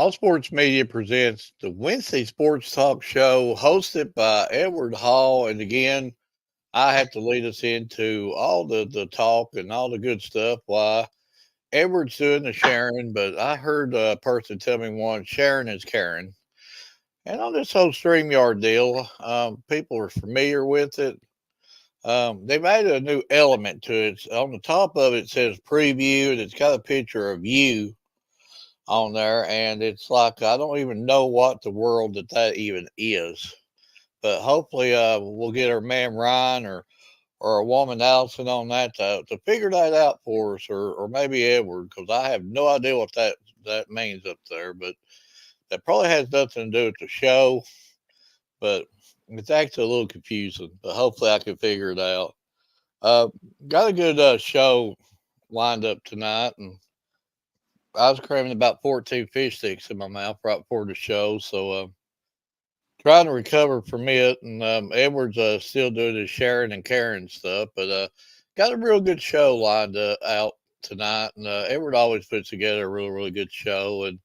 All Sports Media presents the Wednesday Sports Talk Show hosted by Edward Hall. And again, I have to lead us into all the talk and all the good stuff. Why Edward's doing the sharing, but I heard a person tell me once Sharon is Karen. And on this whole StreamYard deal, people are familiar with it. They made a new element to it. On the top of it says preview, and it's got a picture of you on there, and it's like I don't even know what the world that even is. But hopefully, we'll get our man Ryan or a woman Allison on that to figure that out for us, or maybe Edward, because I have no idea what that means up there. But that probably has nothing to do with the show. But it's actually a little confusing. But hopefully, I can figure it out. Uh, got a good show lined up tonight, and I was cramming about 14 fish sticks in my mouth right before the show, so trying to recover from it. And Edward's still doing his sharing and Karen stuff, but got a real good show lined out tonight. And Edward always puts together a really good show, and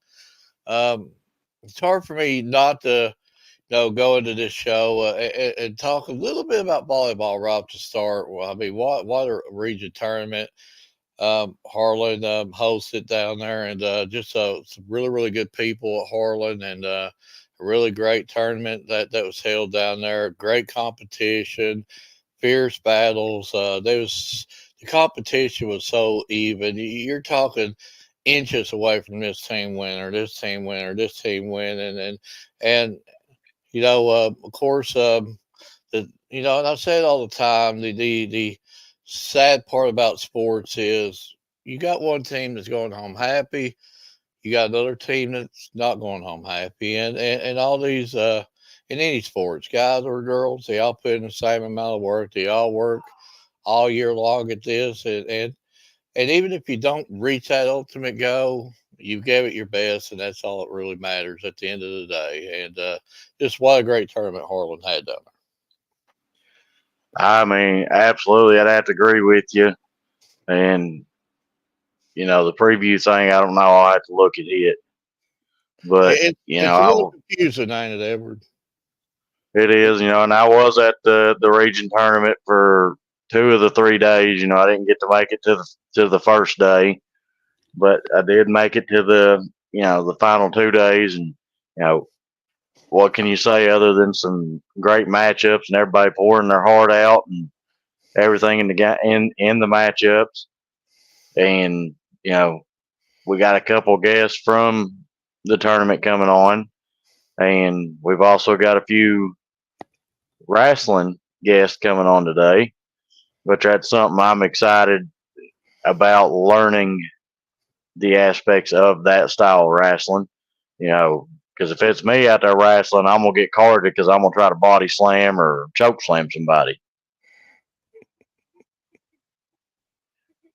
um, it's hard for me not to go into this show and talk a little bit about volleyball right off the start. Well, I mean, what a region tournament. Harlan hosts it down there, and just some really good people at Harlan, and a really great tournament that was held down there. Great competition, fierce battles. There was the competition was so even. You're talking inches away from this team winner, this team winner, this team winning, and of course, and I say it all the time. The sad part about sports is you got one team that's going home happy, you got another team that's not going home happy, and all these in any sports, guys or girls, they all put in the same amount of work. They all work all year long at this, and even if you don't reach that ultimate goal, you gave it your best, and that's all that really matters at the end of the day. And just what a great tournament Harlan had down I mean, absolutely, I'd have to agree with you. And the preview thing, I don't know. I'll have to look at it. there. But It's a little confusing, ain't it, Edward? it is. And I was at the region tournament for 2 of the 3 days. I didn't get to make it to the first day, but I did make it to the final 2 days. And you know, what can you say other than some great matchups and everybody pouring their heart out and everything in the matchups. And we got a couple guests from the tournament coming on, and we've also got a few wrestling guests coming on today, which that's something I'm excited about learning the aspects of that style of wrestling. Because if it's me out there wrestling, I'm gonna get carded because I'm gonna try to body slam or choke slam somebody.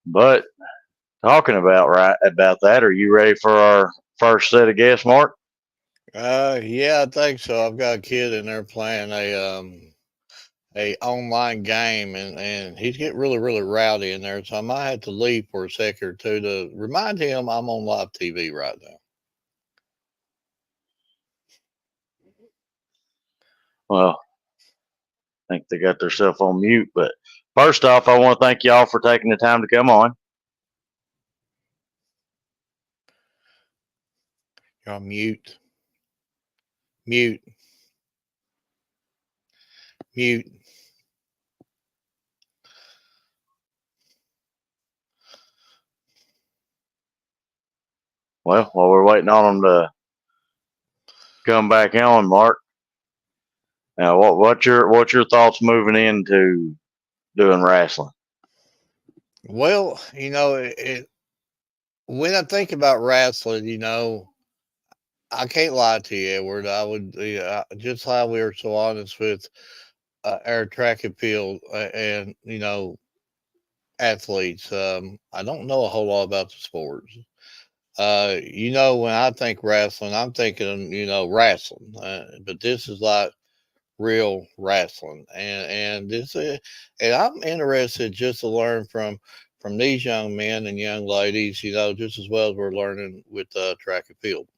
But talking about that, are you ready for our first set of guests, Mark? Yeah, I think so. I've got a kid in there playing a online game, and he's getting really rowdy in there. So I might have to leave for a second or two to remind him I'm on live TV right now. Well, I think they got themselves on mute. But first off, I want to thank y'all for taking the time to come on. You're on mute, mute. Well, while we're waiting on them to come back on, Mark, now what's your thoughts moving into doing wrestling? Well, when I think about wrestling, I can't lie to you, Edward. I would just how we were so honest with our track and field and athletes. I don't know a whole lot about the sports. When I think wrestling, I'm thinking wrestling, but this is like real wrestling, and I'm interested just to learn from these young men and young ladies, just as well as we're learning with track and field.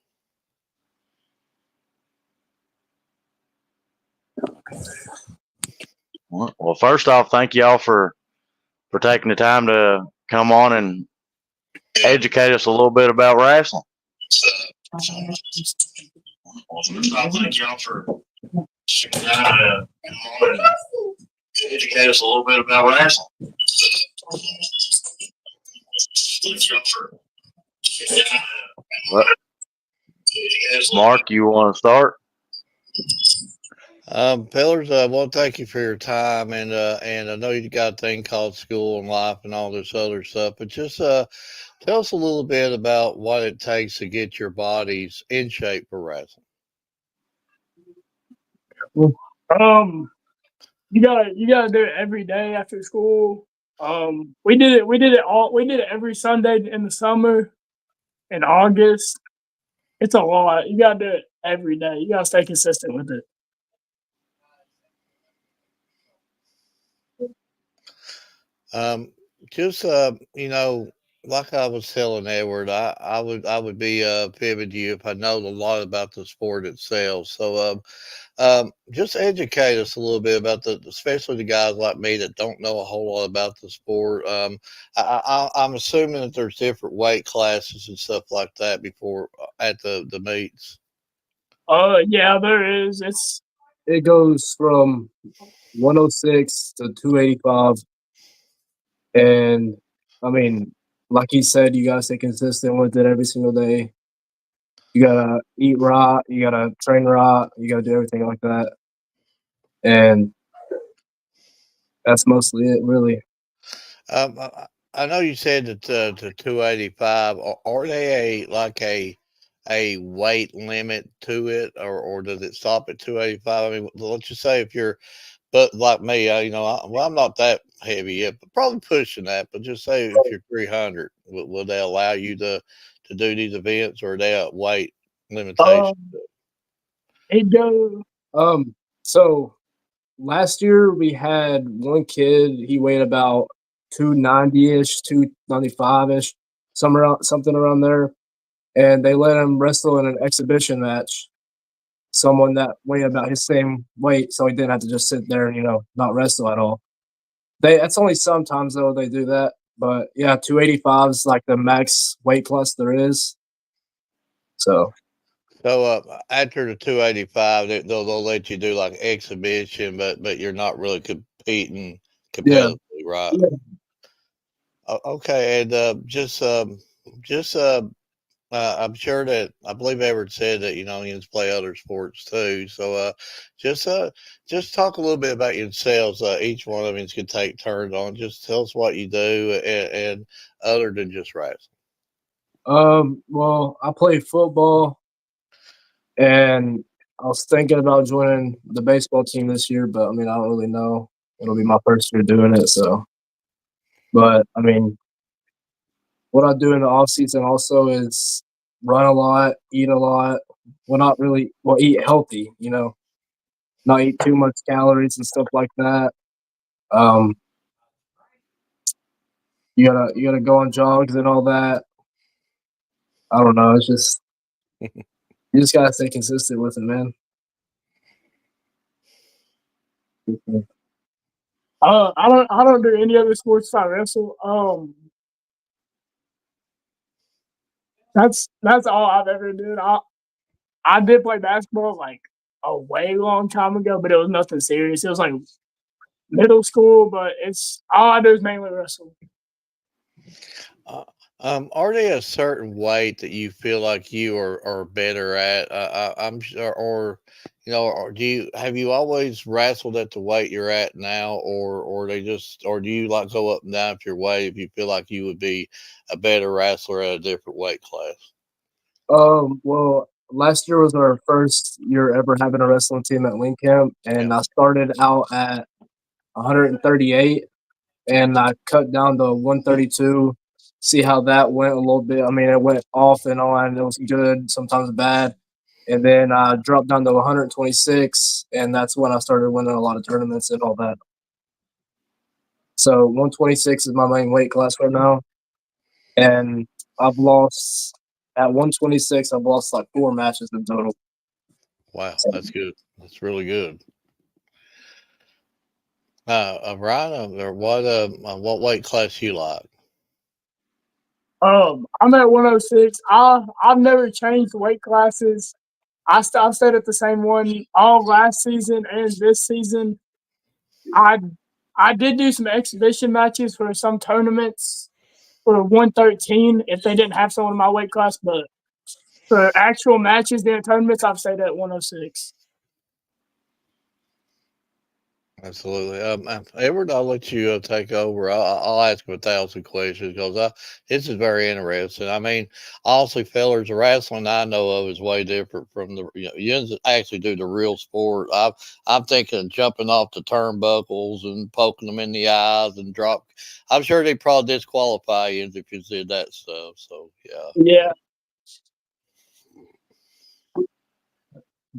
Well, first off, thank y'all for taking the time to come on and educate us a little bit about wrestling. Well, first off, thank y'all for taking the time to come on and educate us a little bit about wrestling. Mark, you want to start? Pillars, well, thank you for your time, and I know you got a thing called school and life and all this other stuff, but just tell us a little bit about what it takes to get your bodies in shape for wrestling. Um, you gotta do it every day after school. We did it every Sunday in the summer, in August. It's a lot. You gotta do it every day. You gotta stay consistent with it. Um, just like I was telling Edward, I would be pivoting you if I know a lot about the sport itself. So just educate us a little bit about especially the guys like me that don't know a whole lot about the sport. I'm assuming that there's different weight classes and stuff like that before at the meets. Yeah, there is. It goes from 106 to 285, and I mean, like he said, you gotta stay consistent with it every single day. You gotta eat right, you gotta train right, you gotta do everything like that, and that's mostly it, really. I know you said that to 285. Are they a weight limit to it, or does it stop at 285? I mean, let's just say if you're, but like me, well, I'm not that heavy yet, but probably pushing that. But just say if you're 300, will they allow you to do these events, or are they a weight limitation? Um, it goes. So last year we had one kid. He weighed about 290-ish, 295-ish, something around there, and they let him wrestle in an exhibition match. Someone that weighed about his same weight, so he didn't have to just sit there and not wrestle at all. That's only sometimes though they do that, but yeah, 285 is like the max weight class there is. So So after the 285, they'll let you do like exhibition, but you're not really competing yeah, competitively, right? yeah. Okay, and just I'm sure that I believe Everett said that you can play other sports too. So just uh, just talk a little bit about yourselves. Each one of you can take turns on. Just tell us what you do, and other than just wrestling. Well, I play football, and I was thinking about joining the baseball team this year, but I mean, I don't really know. It'll be my first year doing it, so. But I mean, what I do in the off season also is run a lot, eat a lot. Well, not really. Well, eat healthy. Not eat too much calories and stuff like that. Um, you gotta go on jogs and all that. I don't know. It's just you just gotta stay consistent with it, man. I don't do any other sports besides wrestle. That's all I've ever did. I did play basketball like a way long time ago, but it was nothing serious. It was like middle school, but it's all I do is mainly wrestle. Uh, are they a certain weight that you feel like you are better at? I'm sure, or or do you have you always wrestled at the weight you're at now, or they just, or do you like go up and down if your weight if you feel like you would be a better wrestler at a different weight class? Well, last year was our first year ever having a wrestling team at Link Camp, Yeah. and I started out at 138, and I cut down to 132. See how that went a little bit. I mean, it went off and on. It was good, sometimes bad. And then I dropped down to 126, and that's when I started winning a lot of tournaments and all that. So 126 is my main weight class right now, and I've lost at 126. I've lost like 4 matches in total. Wow, So, that's good. That's really good. Ryan, or what weight class you like? I'm at 106. I've never changed weight classes. I've stayed at the same one all last season and this season. I I did do some exhibition matches for some tournaments for 113 if they didn't have someone in my weight class, but for actual matches during tournaments, I've stayed at 106. Absolutely. Edward, I'll let you take over. I'll ask him 1,000 questions because this is very interesting. I mean, honestly, fellas, the wrestling I know of is way different from you actually do the real sport. I'm thinking of jumping off the turnbuckles and poking them in the eyes and drop. I'm sure they probably disqualify you if you did that stuff. So, yeah. Yeah.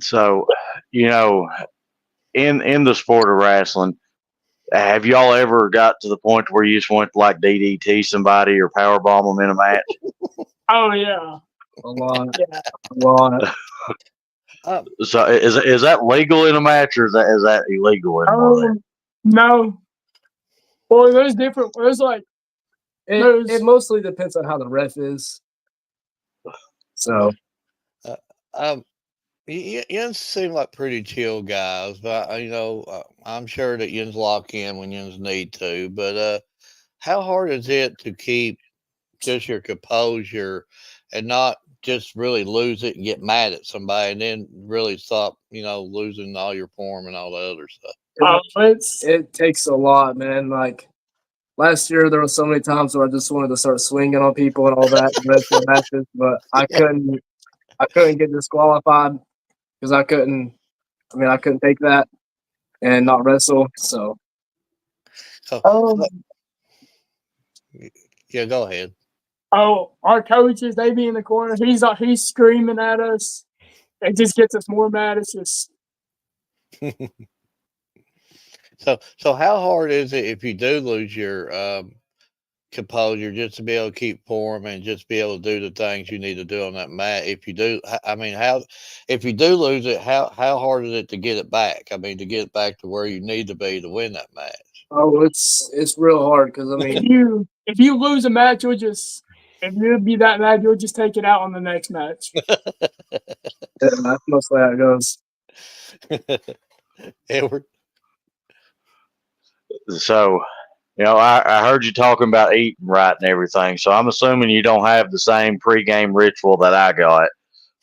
So, you know, in the sport of wrestling, have y'all ever got to the point where you just went to like DDT somebody or powerbomb them in a match? Oh yeah. A lot. Yeah. A lot. So is that legal in a match or is that illegal in one of them? No. Well, there's different. There's like It mostly depends on how the ref is. So Um, Yins seem like pretty chill guys, but I'm sure that Yins lock in when Yins need to. But how hard is it to keep just your composure and not just really lose it and get mad at somebody and then really stop, losing all your form and all the other stuff? it takes a lot, man. Like last year, there were so many times where I just wanted to start swinging on people and all that in the rest of the matches, but I couldn't. I couldn't get disqualified because I couldn't. I mean, I couldn't take that and not wrestle. So So, yeah, go ahead. Our coaches, they be in the corner. He's screaming at us. It just gets us more mad. It's just So how hard is it if you do lose your composure just to be able to keep form and just be able to do the things you need to do on that mat? If you do, I mean, if you do lose it, how hard is it to get it back? I mean, to get it back to where you need to be to win that match. it's real hard because I mean, if you lose a match, if you be that mad, you'll just take it out on the next match. that's mostly how it goes. Edward. So, I heard you talking about eating right and everything. So I'm assuming you don't have the same pregame ritual that I got.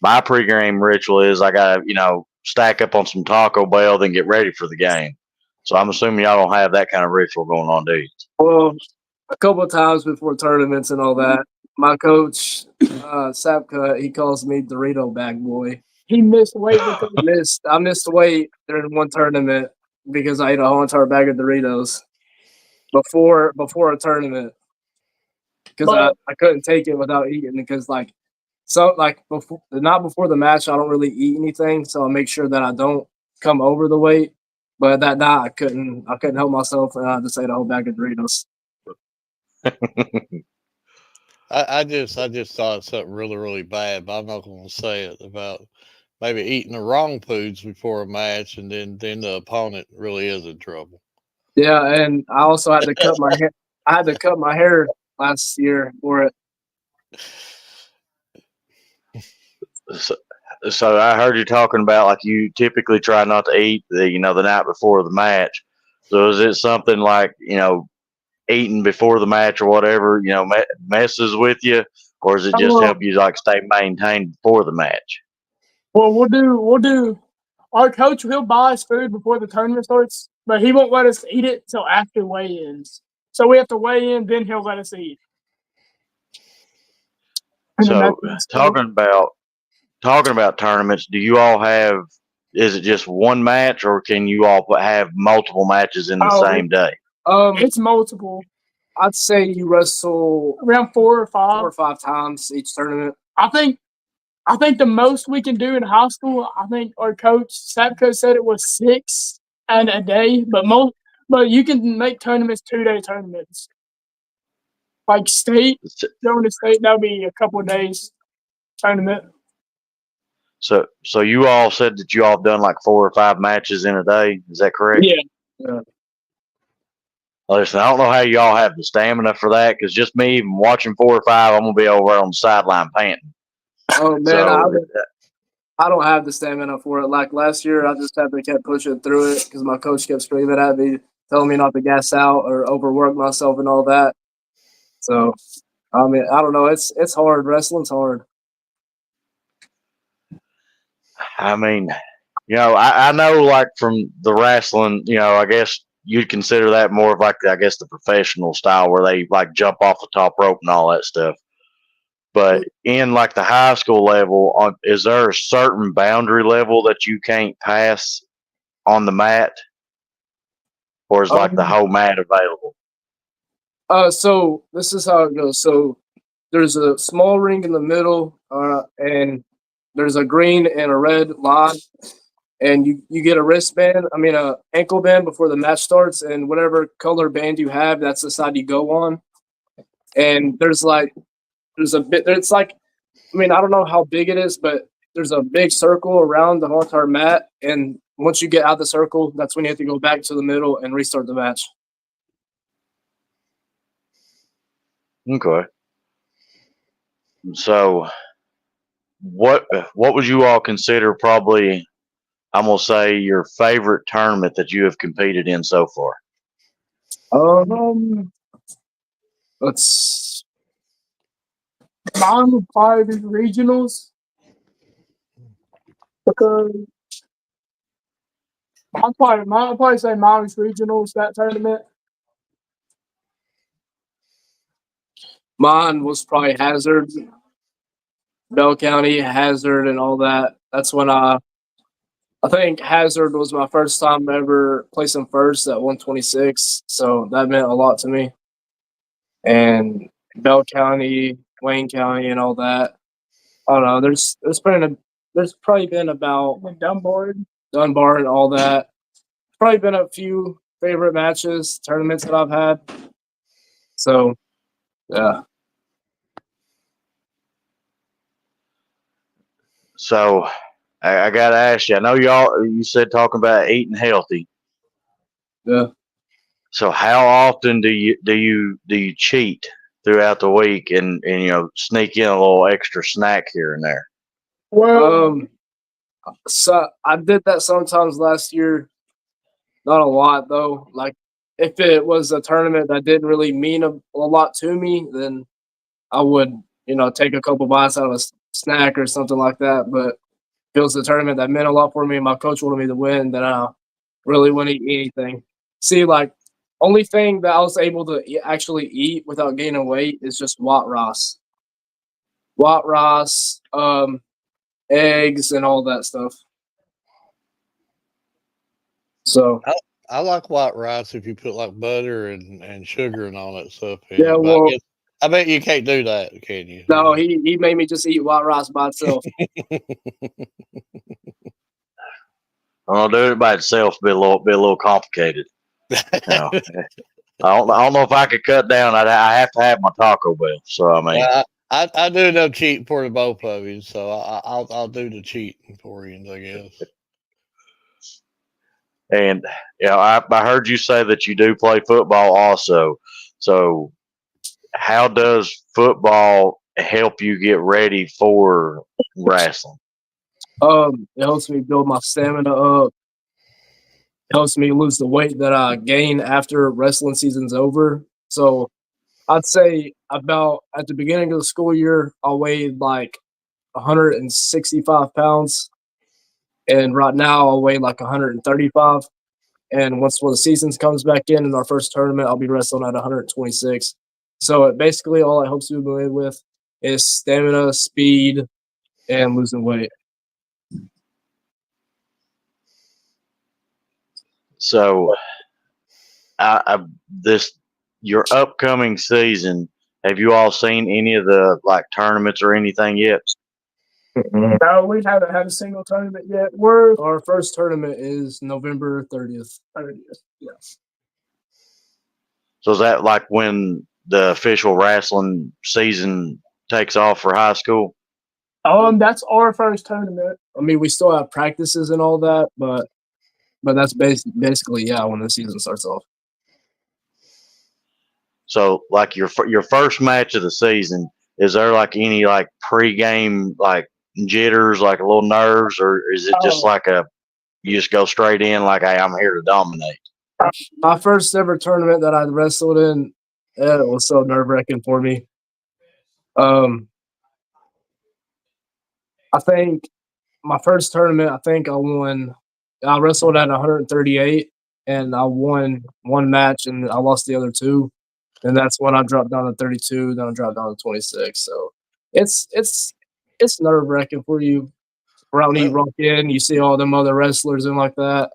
My pregame ritual is I got to, stack up on some Taco Bell, then get ready for the game. So I'm assuming y'all don't have that kind of ritual going on, do you? Well, a couple of times before tournaments and all that, my coach, Sapka, he calls me Dorito Bag Boy. He missed weight because I missed weight during one tournament because I ate a whole entire bag of Doritos before a tournament because I couldn't take it without eating because before the night before the match I don't really eat anything, so I make sure that I don't come over the weight. But that night I couldn't help myself and I just ate a whole bag of Doritos. I just thought of something really, really bad, but I'm not going to say it about maybe eating the wrong foods before a match, and then the opponent really is in trouble. Yeah, and I also had to cut my hair. I had to cut my hair last year for it. So I heard you talking about like you typically try not to eat the night before the match. So is it something like eating before the match or whatever messes with you, or does it just help you like stay maintained before the match? Well, we'll do. Our coach will buy us food before the tournament starts, but he won't let us eat it till after weigh-ins. So we have to weigh in, then he'll let us eat. And so talking about tournaments, do you all have? Is it just one match, or can you all have multiple matches in the same day? It's multiple. I'd say you wrestle around 4 or 5 times each tournament. I think the most we can do in high school, I think our coach Sapko said it was 6 and a day, but you can make tournaments 2-day tournaments. Like state, going to state, that'll be a couple of days tournament. So you all said that you all have done like 4 or 5 matches in a day. Is that correct? Yeah. Listen, I don't know how y'all have the stamina for that, because just me even watching 4 or 5, I'm gonna be over on the sideline panting. Oh man, So I don't have the stamina for it. Like last year, I just had to keep pushing through it because my coach kept screaming at me, telling me not to gas out or overwork myself and all that. So, I mean, I don't know. It's hard. Wrestling's hard. I mean, I know, like, from the wrestling, I guess you'd consider that more of, like, I guess, the professional style where they, like, jump off the top rope and all that stuff. But in, like, the high school level, is there a certain boundary level that you can't pass on the mat? Or is, like, the whole mat available? So this is how it goes. So there's a small ring in the middle, and there's a green and a red line, and you get a wristband. I mean, a ankle band before the match starts, and whatever color band you have, that's the side you go on. And there's a bit. It's like, I mean, I don't know how big it is, but there's a big circle around the whole entire mat, and once you get out the circle, that's when you have to go back to the middle and restart the match. Okay. So, what would you all consider probably, I'm gonna say, your favorite tournament that you have competed in so far? Let's. Mine would probably be regionals because I'll probably say mine was regionals that tournament. Mine was probably Hazard, Bell County, Hazard, and all that. That's when I think Hazard was my first time ever placing first at 126, so that meant a lot to me. And Bell County, Wayne County, and all that. I don't know. There's probably been about Dunbar. Dunbar and all that. Probably been a few favorite matches, tournaments that I've had. So, yeah. So, I gotta ask you. I know you said talking about eating healthy. Yeah. So, how often do you cheat throughout the week and sneak in a little extra snack here and there? Well, So I did that sometimes last year. Not a lot though. Like if it was a tournament that didn't really mean a lot to me, then I would, take a couple bites out of a snack or something like that. But if it was a tournament that meant a lot for me and my coach wanted me to win, then I really wouldn't eat anything. See, like only thing that I was able to actually eat without gaining weight is just Wat Ross, eggs and all that stuff. So I like white rice if you put like butter and sugar and all that stuff in yeah, it. But well, I bet you can't do that, can you? no, he made me just eat white rice by itself. Well, doing it by itself be a little complicated. I don't know if I could cut down. I have to have my Taco Bell. So I mean, Well, I do know cheating for the both of you, so I'll do the cheating for you, I guess. and I heard you say that you do play football also. So how does football help you get ready for wrestling? It helps me build my stamina up. It helps me lose the weight that I gain after wrestling season's over. So I'd say about at the beginning of the school year, I weighed like 165 pounds. And right now I weigh like 135. And once when the season comes back in our first tournament, I'll be wrestling at 126. So basically all it helps me with is stamina, speed, and losing weight. So this your upcoming season. Have you all seen any of the like tournaments or anything yet? no, we haven't had a single tournament yet. Our first tournament is November 30th. Yes. So is that like when the official wrestling season takes off for high school? That's our first tournament. I mean, we still have practices and all that, but that's basically when the season starts off. So, like your first match of the season, is there like any like pregame like jitters, like a little nerves, or is it just like you just go straight in like, hey, I'm here to dominate? My first ever tournament that I wrestled in, it was so nerve wracking for me. I think my first tournament, I wrestled at 138 and I won one match and I lost the other two. And that's when I dropped down to 32, then I dropped down to 26. So it's nerve wracking for you. Around you rock in, you see all them other wrestlers and like that.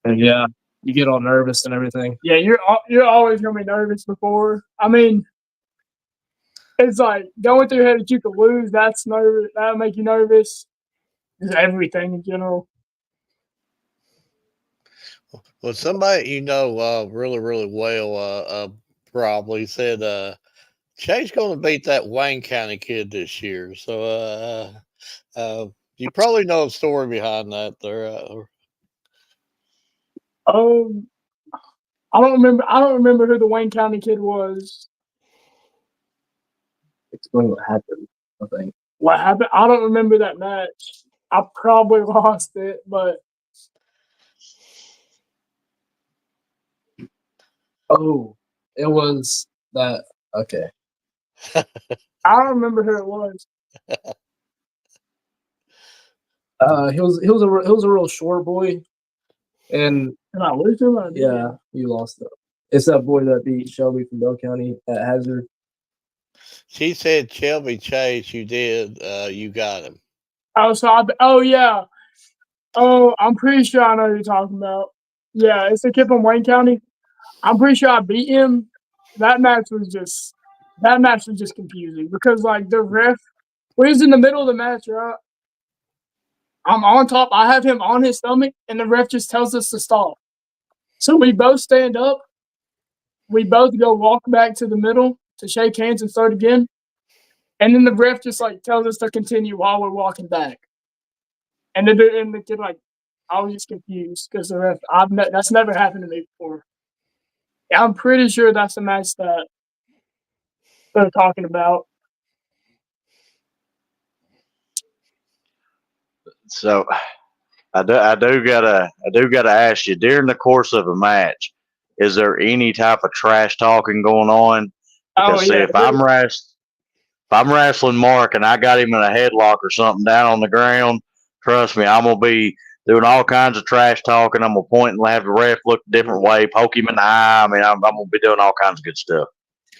And yeah, you get all nervous and everything. Yeah, you're always gonna be nervous before. I mean, it's like going through your head that you could lose. That's nervous. That'll make you nervous. Just everything in general. Well, somebody really, really well probably said Chase going to beat that Wayne County kid this year. So you probably know the story behind that there. I don't remember. I don't remember who the Wayne County kid was. Explain what happened, I think. What happened? I don't remember that match. I probably lost it, but it was that. Okay. I don't remember who it was. He was a real short boy, and I lose him? Yeah, you lost it. It's that boy that beat Shelby from Bell County at Hazard. She said, Shelby Chase, you did. You got him. Yeah. Oh, I'm pretty sure I know who you're talking about. Yeah, it's the kid from Wayne County. I'm pretty sure I beat him. That match was just confusing because like the ref, when he's in the middle of the match, right? I'm on top. I have him on his stomach, and the ref just tells us to stop. So we both stand up. We both go walk back to the middle to shake hands and start again. And then the ref just like tells us to continue while we're walking back. And the kid like, I was just confused because the ref. That's never happened to me before. Yeah, I'm pretty sure that's the match that they're talking about. So I do gotta ask you, during the course of a match, is there any type of trash talking going on? Because if I'm wrestling Mark and I got him in a headlock or something down on the ground, trust me, I'm gonna be doing all kinds of trash talking. I'm gonna point and have the ref look a different way, poke him in the eye. I mean, I'm gonna be doing all kinds of good stuff.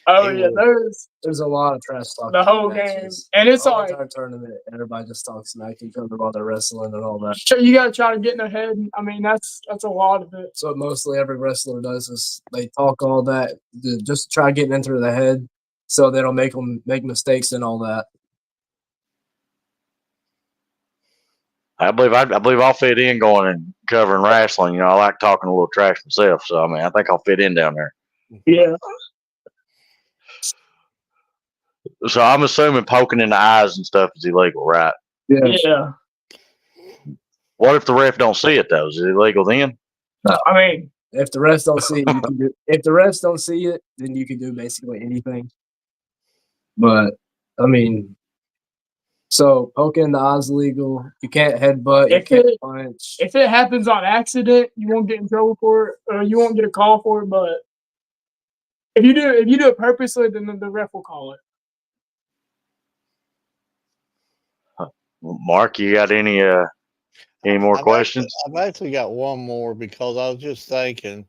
There's a lot of trash talk. The whole game, and it's the like entire tournament. Everybody just talks smack to each other while they're wrestling and all that. You got to try to get in their head. I mean, that's a lot of it. So mostly every wrestler does is they talk all that to just try getting into their head, so they don't make them make mistakes and all that. I believe I'll fit in going and covering wrestling. You know, I like talking a little trash myself, so I mean, I think I'll fit in down there. Yeah. So I'm assuming poking in the eyes and stuff is illegal, right? Yeah. What if the ref don't see it though? Is it illegal then? No. I mean, if the refs don't see it, you can do. If the refs don't see it, then you can do basically anything. But I mean, so poking in the eyes is illegal. You can't headbutt. You can't punch. If it happens on accident, you won't get in trouble for it, or you won't get a call for it. But if you do it purposely, then the ref will call it. Mark, you got any more questions? I've actually got one more because I was just thinking,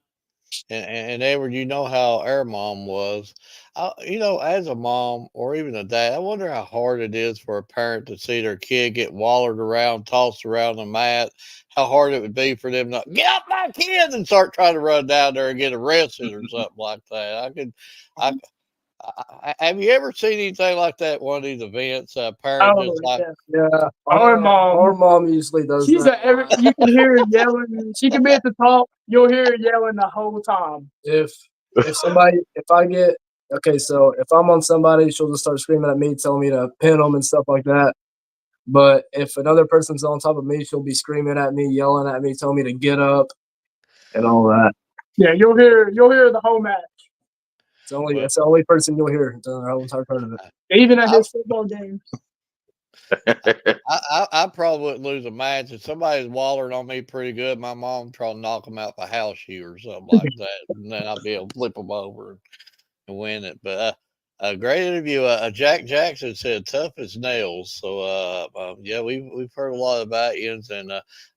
and Edward, you know how our mom was. As a mom or even a dad, I wonder how hard it is for a parent to see their kid get wallered around, tossed around the mat. How hard it would be for them to get up my kid and start trying to run down there and get arrested or something like that. Have you ever seen anything like that at one of these events? Yeah. Our mom usually does. You can hear her yelling. She can be at the top. You'll hear her yelling the whole time. If I'm on somebody, she'll just start screaming at me, telling me to pin them and stuff like that. But if another person's on top of me, she'll be screaming at me, yelling at me, telling me to get up, and all that. Yeah, you'll hear the whole match. It's the only person you'll hear during the whole entire tournament. Even at his football games. I probably wouldn't lose a match if somebody's wallering on me pretty good. My mom try to knock them out the house shoe or something like that, and then I'll be able to flip them over and win it. But a great interview. Jack Jackson said tough as nails. So yeah, we've heard a lot about yins, and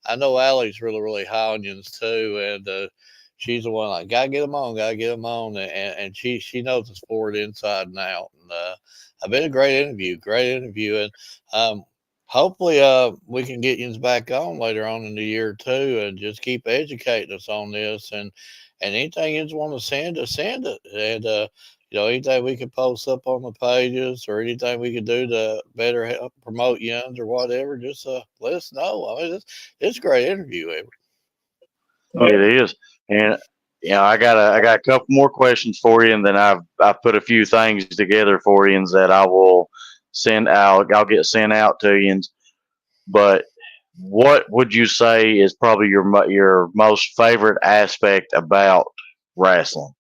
I know Allie's really high on yins too, and she's the one like gotta get them on, and she knows the sport inside and out. And I've been a great interview, and hopefully we can get yins back on later on in the year too, and just keep educating us on this, and anything you want to send us, send it, and anything we can post up on the pages or anything we can do to better help promote Yuns or whatever, just let us know. I mean, it's a great interview, It is, and I got a couple more questions for you, and then I've put a few things together for you that I will send out. I'll get sent out to you. But what would you say is probably your most favorite aspect about wrestling?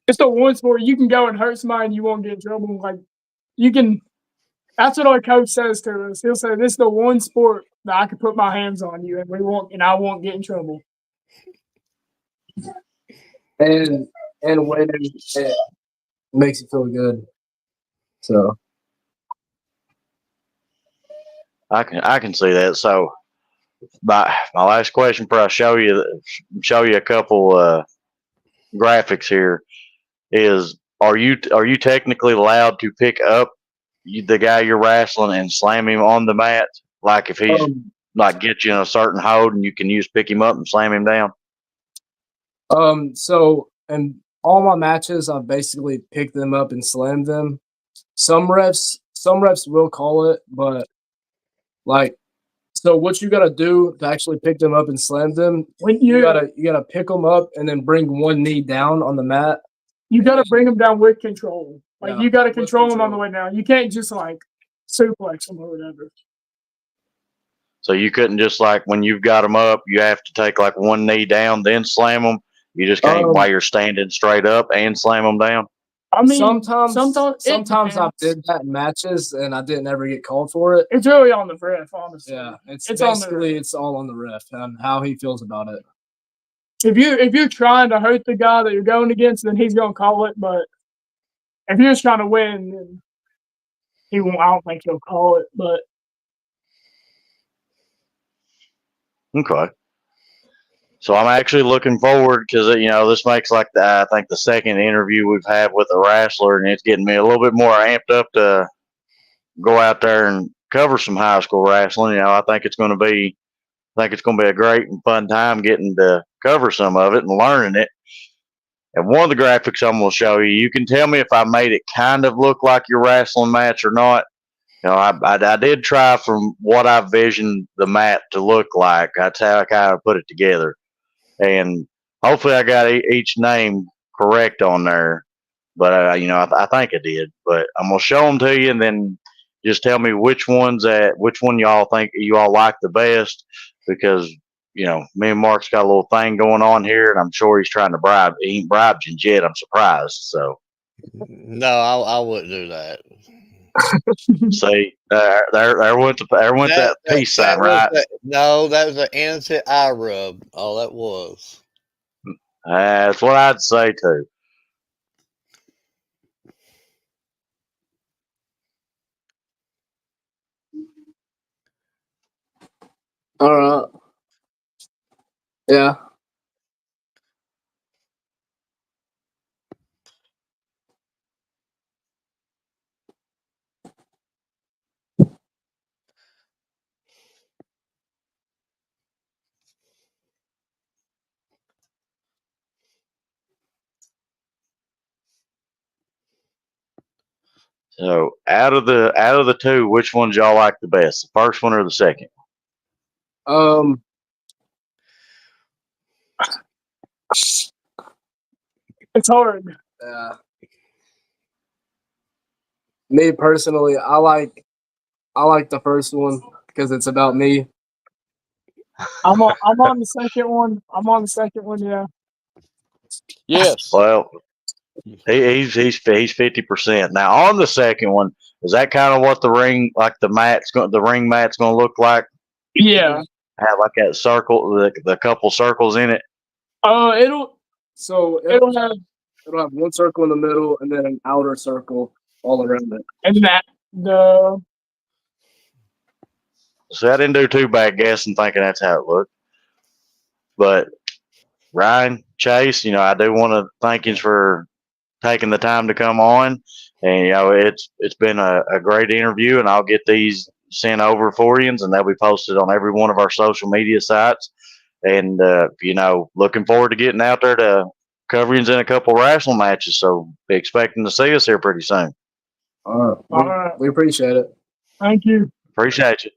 It's the one sport you can go and hurt somebody and you won't get in trouble. Like you can. That's what our coach says to us. He'll say, "This is the one sport that I can put my hands on you, and I won't get in trouble." And winning it makes you feel good. So I can see that. So my last question before I show you a couple graphics here is: Are you technically allowed to pick up the guy you're wrestling and slam him on the mat? Like if he's like get you in a certain hold, and you can pick him up and slam him down. So in all my matches, I've basically picked them up and slammed them. Some refs will call it, but so what you gotta do to actually pick them up and slam them? You gotta pick them up and then bring one knee down on the mat. You gotta bring them down with control. You gotta control them on the way down. You can't just suplex them or whatever. So you couldn't just when you've got them up, you have to take one knee down, then slam them. You just can't while you're standing straight up and slam them down. I mean, sometimes I did that in matches and I didn't ever get called for it. It's really on the ref, honestly. Yeah, it's all on the ref and how he feels about it. If you're trying to hurt the guy that you're going against, then he's gonna call it. But if you're just trying to win, then he won't. I don't think he'll call it. But okay. So I'm actually looking forward because this makes I think the second interview we've had with a wrestler, and it's getting me a little bit more amped up to go out there and cover some high school wrestling. I think it's going to be a great and fun time getting to cover some of it and learning it. And one of the graphics I'm going to show you, you can tell me if I made it kind of look like your wrestling match or not. I did try from what I visioned the mat to look like. That's how I kind of put it together. And hopefully I got each name correct on there. But, I think I did. But I'm going to show them to you and then just tell me which one y'all think you all like the best. Because, me and Mark's got a little thing going on here, and I'm sure he's trying to bribe. He ain't bribed you yet. I'm surprised. So. No, I wouldn't do that. See, there went that peace sign, right? No, that was an innocent eye rub. All that was. That's what I'd say too. All right. Yeah. So out of the two, which ones y'all like the best? The first one or the second? it's hard. Yeah. Me personally, I like the first one because it's about me. I'm on the second one. I'm on the second one. Yeah. Yes. Well, he's 50% now. On the second one, is that kind of what the ring the ring mat's going to look like? Yeah. Have like that circle, the couple circles in it. It'll It'll have one circle in the middle and then an outer circle all around it. and that the So I didn't do too bad guessing, thinking that's how it looked. But Ryan, Chase, I do want to thank you for taking the time to come on. And it's been a great interview, and I'll get these sent over for you, and they'll be posted on every one of our social media sites. And looking forward to getting out there to cover you in a couple wrestling matches. So be expecting to see us here pretty soon. All right. We appreciate it. thank you. Appreciate you.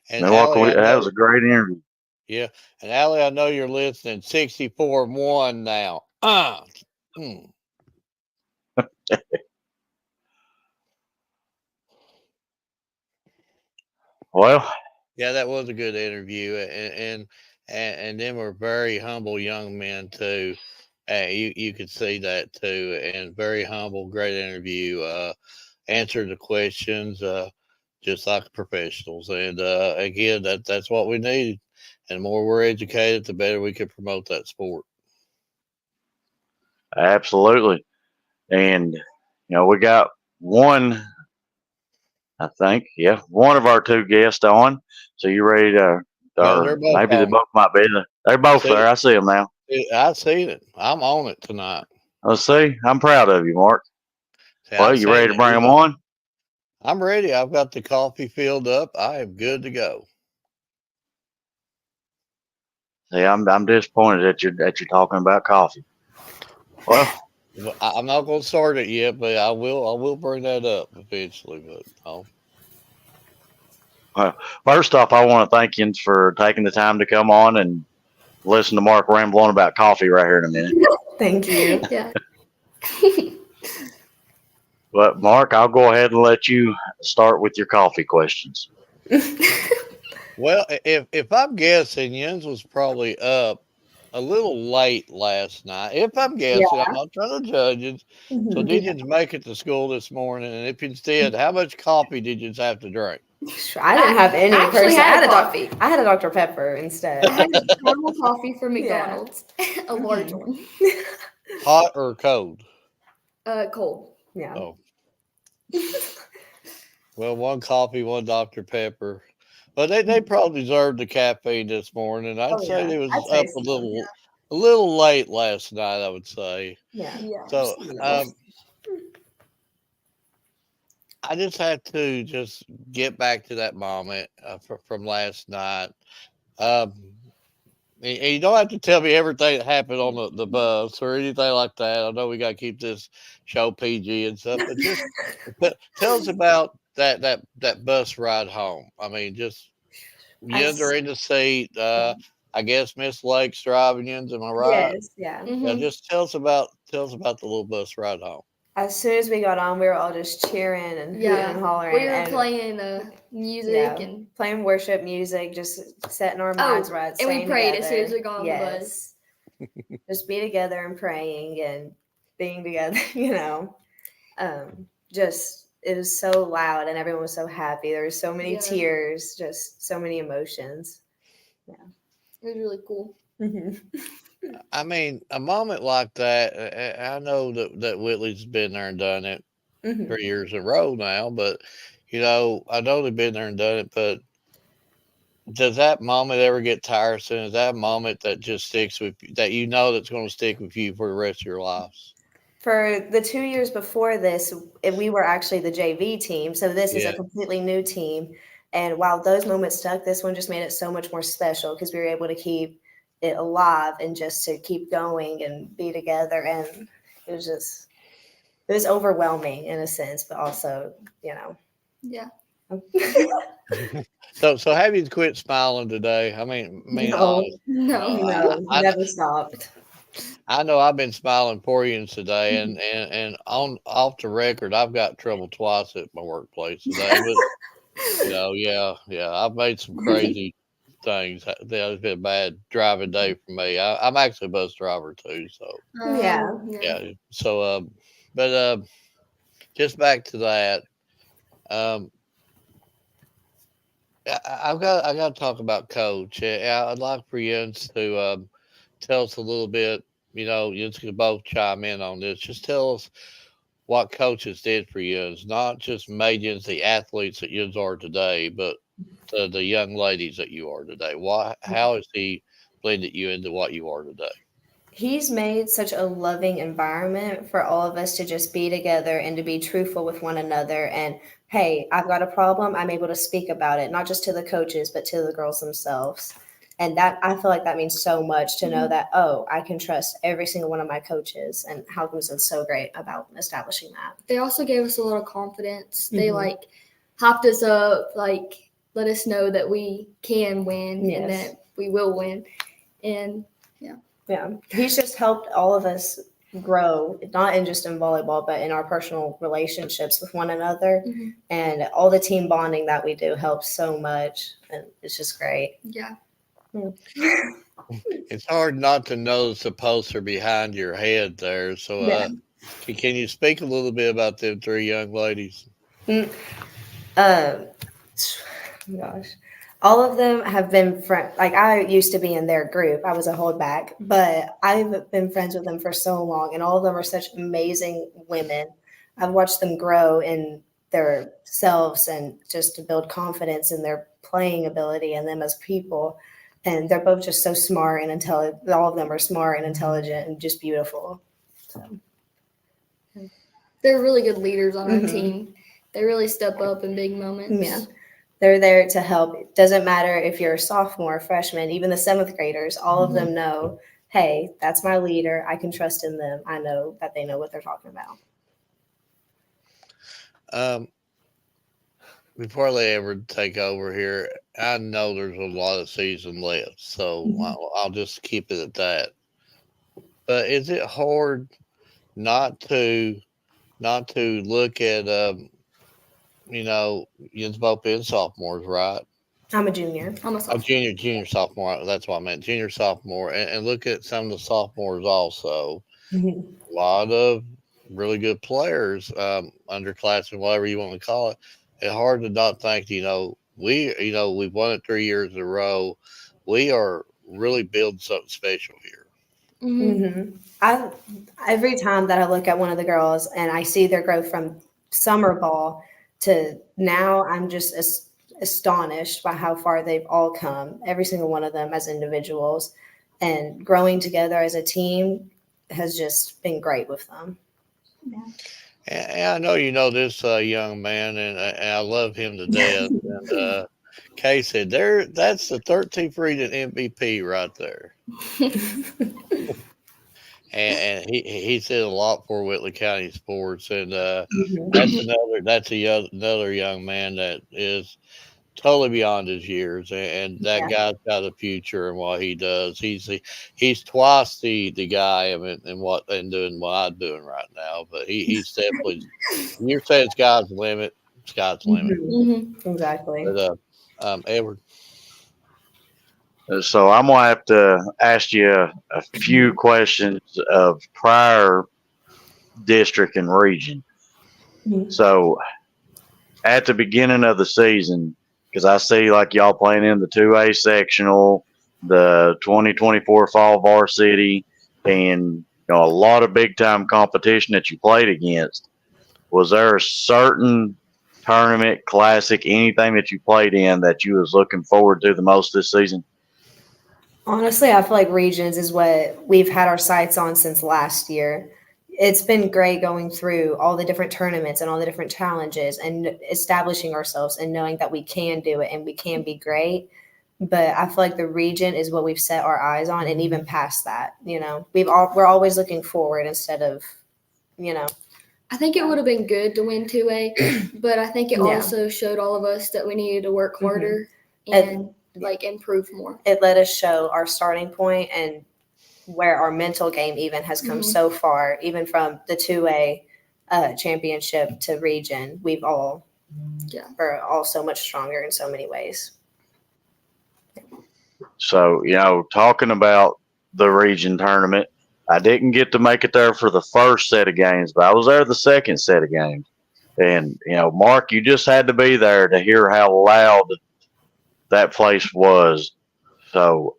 And Welcome. Allie, That was a great interview. yeah. And Allie, I know you're listening. 64-1 now. Well, Yeah, that was a good interview, and them were very humble young men too. You could see that too, and very humble, great interview. Answered the questions just like professionals, and again, that's what we need. And the more we're educated, the better we can promote that sport. absolutely. And we got one. I think, yeah, one of our two guests on. So you ready to, Yeah, or they're both maybe they on. both might be there. They're both See, there. I see them now. I seen it. I'm on it tonight. Let's see. I'm proud of you, Mark. See, Well, I've you seen ready to it. bring them on? I'm ready. I've got the coffee filled up. I am good to go. See, I'm disappointed that you're talking about coffee. Well, I'm not going to start it yet, but I will bring that up eventually. But first off, I want to thank you for taking the time to come on and listen to Mark ramble on about coffee right here in a minute. Thank you. Yeah. But Mark, I'll go ahead and let you start with your coffee questions. well, if I'm guessing, Jens was probably up a little late last night. If I'm guessing, I'm not trying to judge it. So did you make it to school this morning? And if you did, how much coffee did you have to drink? I didn't have any. I actually had a coffee. I had a Dr. Pepper instead. I had normal coffee from McDonald's, a large one. Hot or cold? Cold. Yeah. Oh. Well, one coffee, one Dr. Pepper. But they probably deserved the caffeine this morning. I'd say they was I'd say up a little late last night, I would say. Yeah. So I just had to just get back to that moment from last night. And you don't have to tell me everything that happened on the bus or anything like that. I know we got to keep this show PG and stuff, but just tell us about that bus ride home. I mean, just yins are in the seat. I guess Miss Lake's driving yins. Am I right? Yes, yeah. Yeah. Just tell us about the little bus ride home. As soon as we got on, we were all just cheering and hooting and hollering. We were playing music and playing worship music, just setting our minds right. And we prayed as soon as we got on the bus. Just be together and praying and being together, just it was so loud and everyone was so happy. There were so many tears, just so many emotions. Yeah. It was really cool. I mean, a moment like that, I know that Whitley's been there and done it 3 years in a row now, but, I know they've been there and done it, but does that moment ever get tiresome? Is that a moment that just sticks with you, that that's going to stick with you for the rest of your lives? For the 2 years before this, we were actually the JV team, so this is a completely new team. And while those moments stuck, this one just made it so much more special because we were able to keep it alive and just to keep going and be together. And it was overwhelming in a sense, but also, Yeah. So have you quit smiling today? I mean, no, honest. never stopped. I know I've been smiling for you today, and on off the record, I've got trouble twice at my workplace today. But yeah, I've made some crazy things. It's been a bad driving day for me. I'm actually a bus driver too, so Yeah. yeah. So, but just back to that. Um, I got to talk about Coach. I'd like for you to tell us a little bit. You can both chime in on this. Just tell us what coaches did for you. It's not just made you into the athletes that you are today, but the young ladies that you are today. How has he blended you into what you are today? He's made such a loving environment for all of us to just be together and to be truthful with one another. And hey, I've got a problem. I'm able to speak about it, not just to the coaches, but to the girls themselves. And that I feel like that means so much to know that, oh, I can trust every single one of my coaches, and Halcom's been so great about establishing that. They also gave us a lot of confidence. They Mhm. hopped us up, let us know that we can win and Yes. that we will win. And Yeah, he's just helped all of us grow, not in just in volleyball, but in our personal relationships with one another. Mhm. And all the team bonding that we do helps so much. And it's just great. yeah, It's hard not to notice the poster behind your head there. So, Yeah. can you speak a little bit about them three young ladies? Um, gosh. All of them have been friends. Like, I used to be in their group. I was a holdback, but I've been friends with them for so long, and all of them are such amazing women. I've watched them grow in their selves and just to build confidence in their playing ability and them as people. And they're both just so smart and intelligent. All of them are smart and intelligent and just beautiful. So, they're really good leaders on our Mhm. team. They really step up in big moments. Yeah. They're there to help. It doesn't matter if you're a sophomore, freshman, even the seventh graders, all of them know, hey, that's my leader. I can trust in them. I know that they know what they're talking about. Um, Before they ever take over here, I know there's a lot of season left, so I'll just keep it at that. But is it hard not to look at you're both being sophomores, right? I'm a junior. I'm a Oh, sophomore. junior, sophomore. That's what I meant. Junior, sophomore, and look at some of the sophomores also. Mhm. A lot of really good players, underclassmen, whatever you want to call it. It's hard to not think. We've won it 3 years in a row. We are really building something special here. I every time that I look at one of the girls and I see their growth from summer ball to now, I'm just astonished by how far they've all come. Every single one of them as individuals, and growing together as a team has just been great with them. And I know you know this young man, and I love him to death. And Kay said, that's the 13th rated MVP right there. And he said a lot for Whitley County sports, and another young man that is totally beyond his years, and that Yeah. guy's got a future in what he does. He's twice the guy in what and doing what I'm doing right now, but he's definitely. You're saying sky's the limit. Sky's the limit. Exactly. But Edward, So I'm gonna have to ask you a few questions of prior district and region. So at the beginning of the season, because I see like y'all playing in the 2A sectional, the 2024 fall varsity, and a lot of big time competition that you played against. Was there a certain tournament, classic, anything that you played in that you was looking forward to the most this season? Honestly, I feel like regions is what we've had our sights on since last year. It's been great going through all the different tournaments and all the different challenges and establishing ourselves and knowing that we can do it and we can be great. But I feel like the region is what we've set our eyes on, and even past that, we're always looking forward instead of, I think it would have been good to win 2A, but I think it Yeah. also showed all of us that we needed to work harder And- and improve more. it let us show our starting point and where our mental game even has come so far, even from the 2A championship to region. We're all so much stronger in so many ways. So, talking about the region tournament, I didn't get to make it there for the first set of games, but I was there the second set of games. And, Mark, you just had to be there to hear how loud that place was. So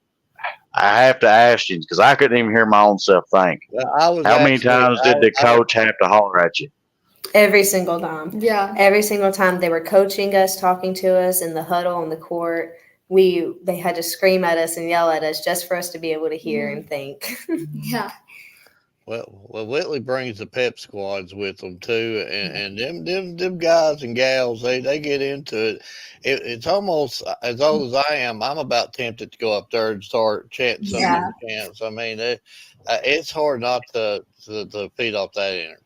I have to ask you, because I couldn't even hear my own self think. Well, how many times did the coach have to holler at you? Every single time. Yeah. Every single time they were coaching us, talking to us in the huddle on the court. They had to scream at us and yell at us just for us to be able to hear and think. Yeah. Well, Whitley brings the pep squads with them too, and them guys and gals, they get into it. It's almost as old as I am. I'm about tempted to go up there and start chanting some of them chants. I mean, it's hard not to feed off that energy.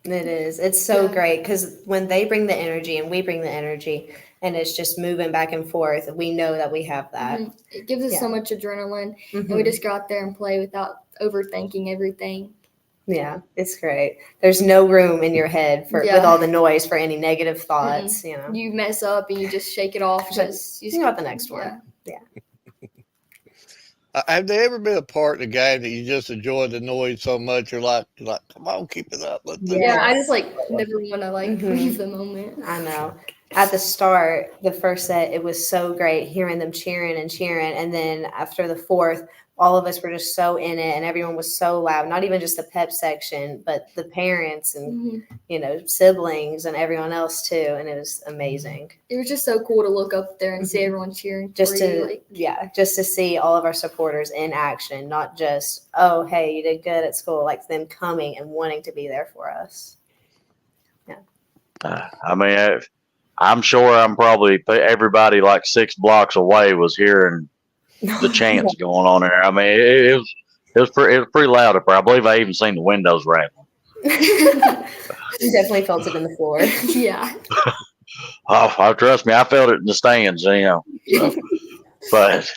It is. It's so great because when they bring the energy and we bring the energy, and it's just moving back and forth, we know that we have that. It gives us so much adrenaline, and we just go out there and play without overthinking everything. Yeah, it's great. There's no room in your head with all the noise for any negative thoughts. You mess up and you just shake it off. Just think about the next one. Yeah. Have there ever been a part of the game that you just enjoyed the noise so much you're like, come on, keep it up? I just never want to leave the moment. I know. At the start, the first set, it was so great hearing them cheering, and then after the fourth, all of us were just so in it, and everyone was so loud. Not even just the pep section, but the parents and siblings and everyone else too, and it was amazing. It was just so cool to look up there and see everyone cheering. Just to see all of our supporters in action, not just, oh, hey, you did good at school, like them coming and wanting to be there for us. Yeah. I mean, I'm sure probably everybody like 6 blocks away was hearing the chants going on there. I mean, it was pretty loud up there. I believe I even seen the windows rattling. You definitely felt it in the floor. Yeah. Oh, trust me, I felt it in the stands. But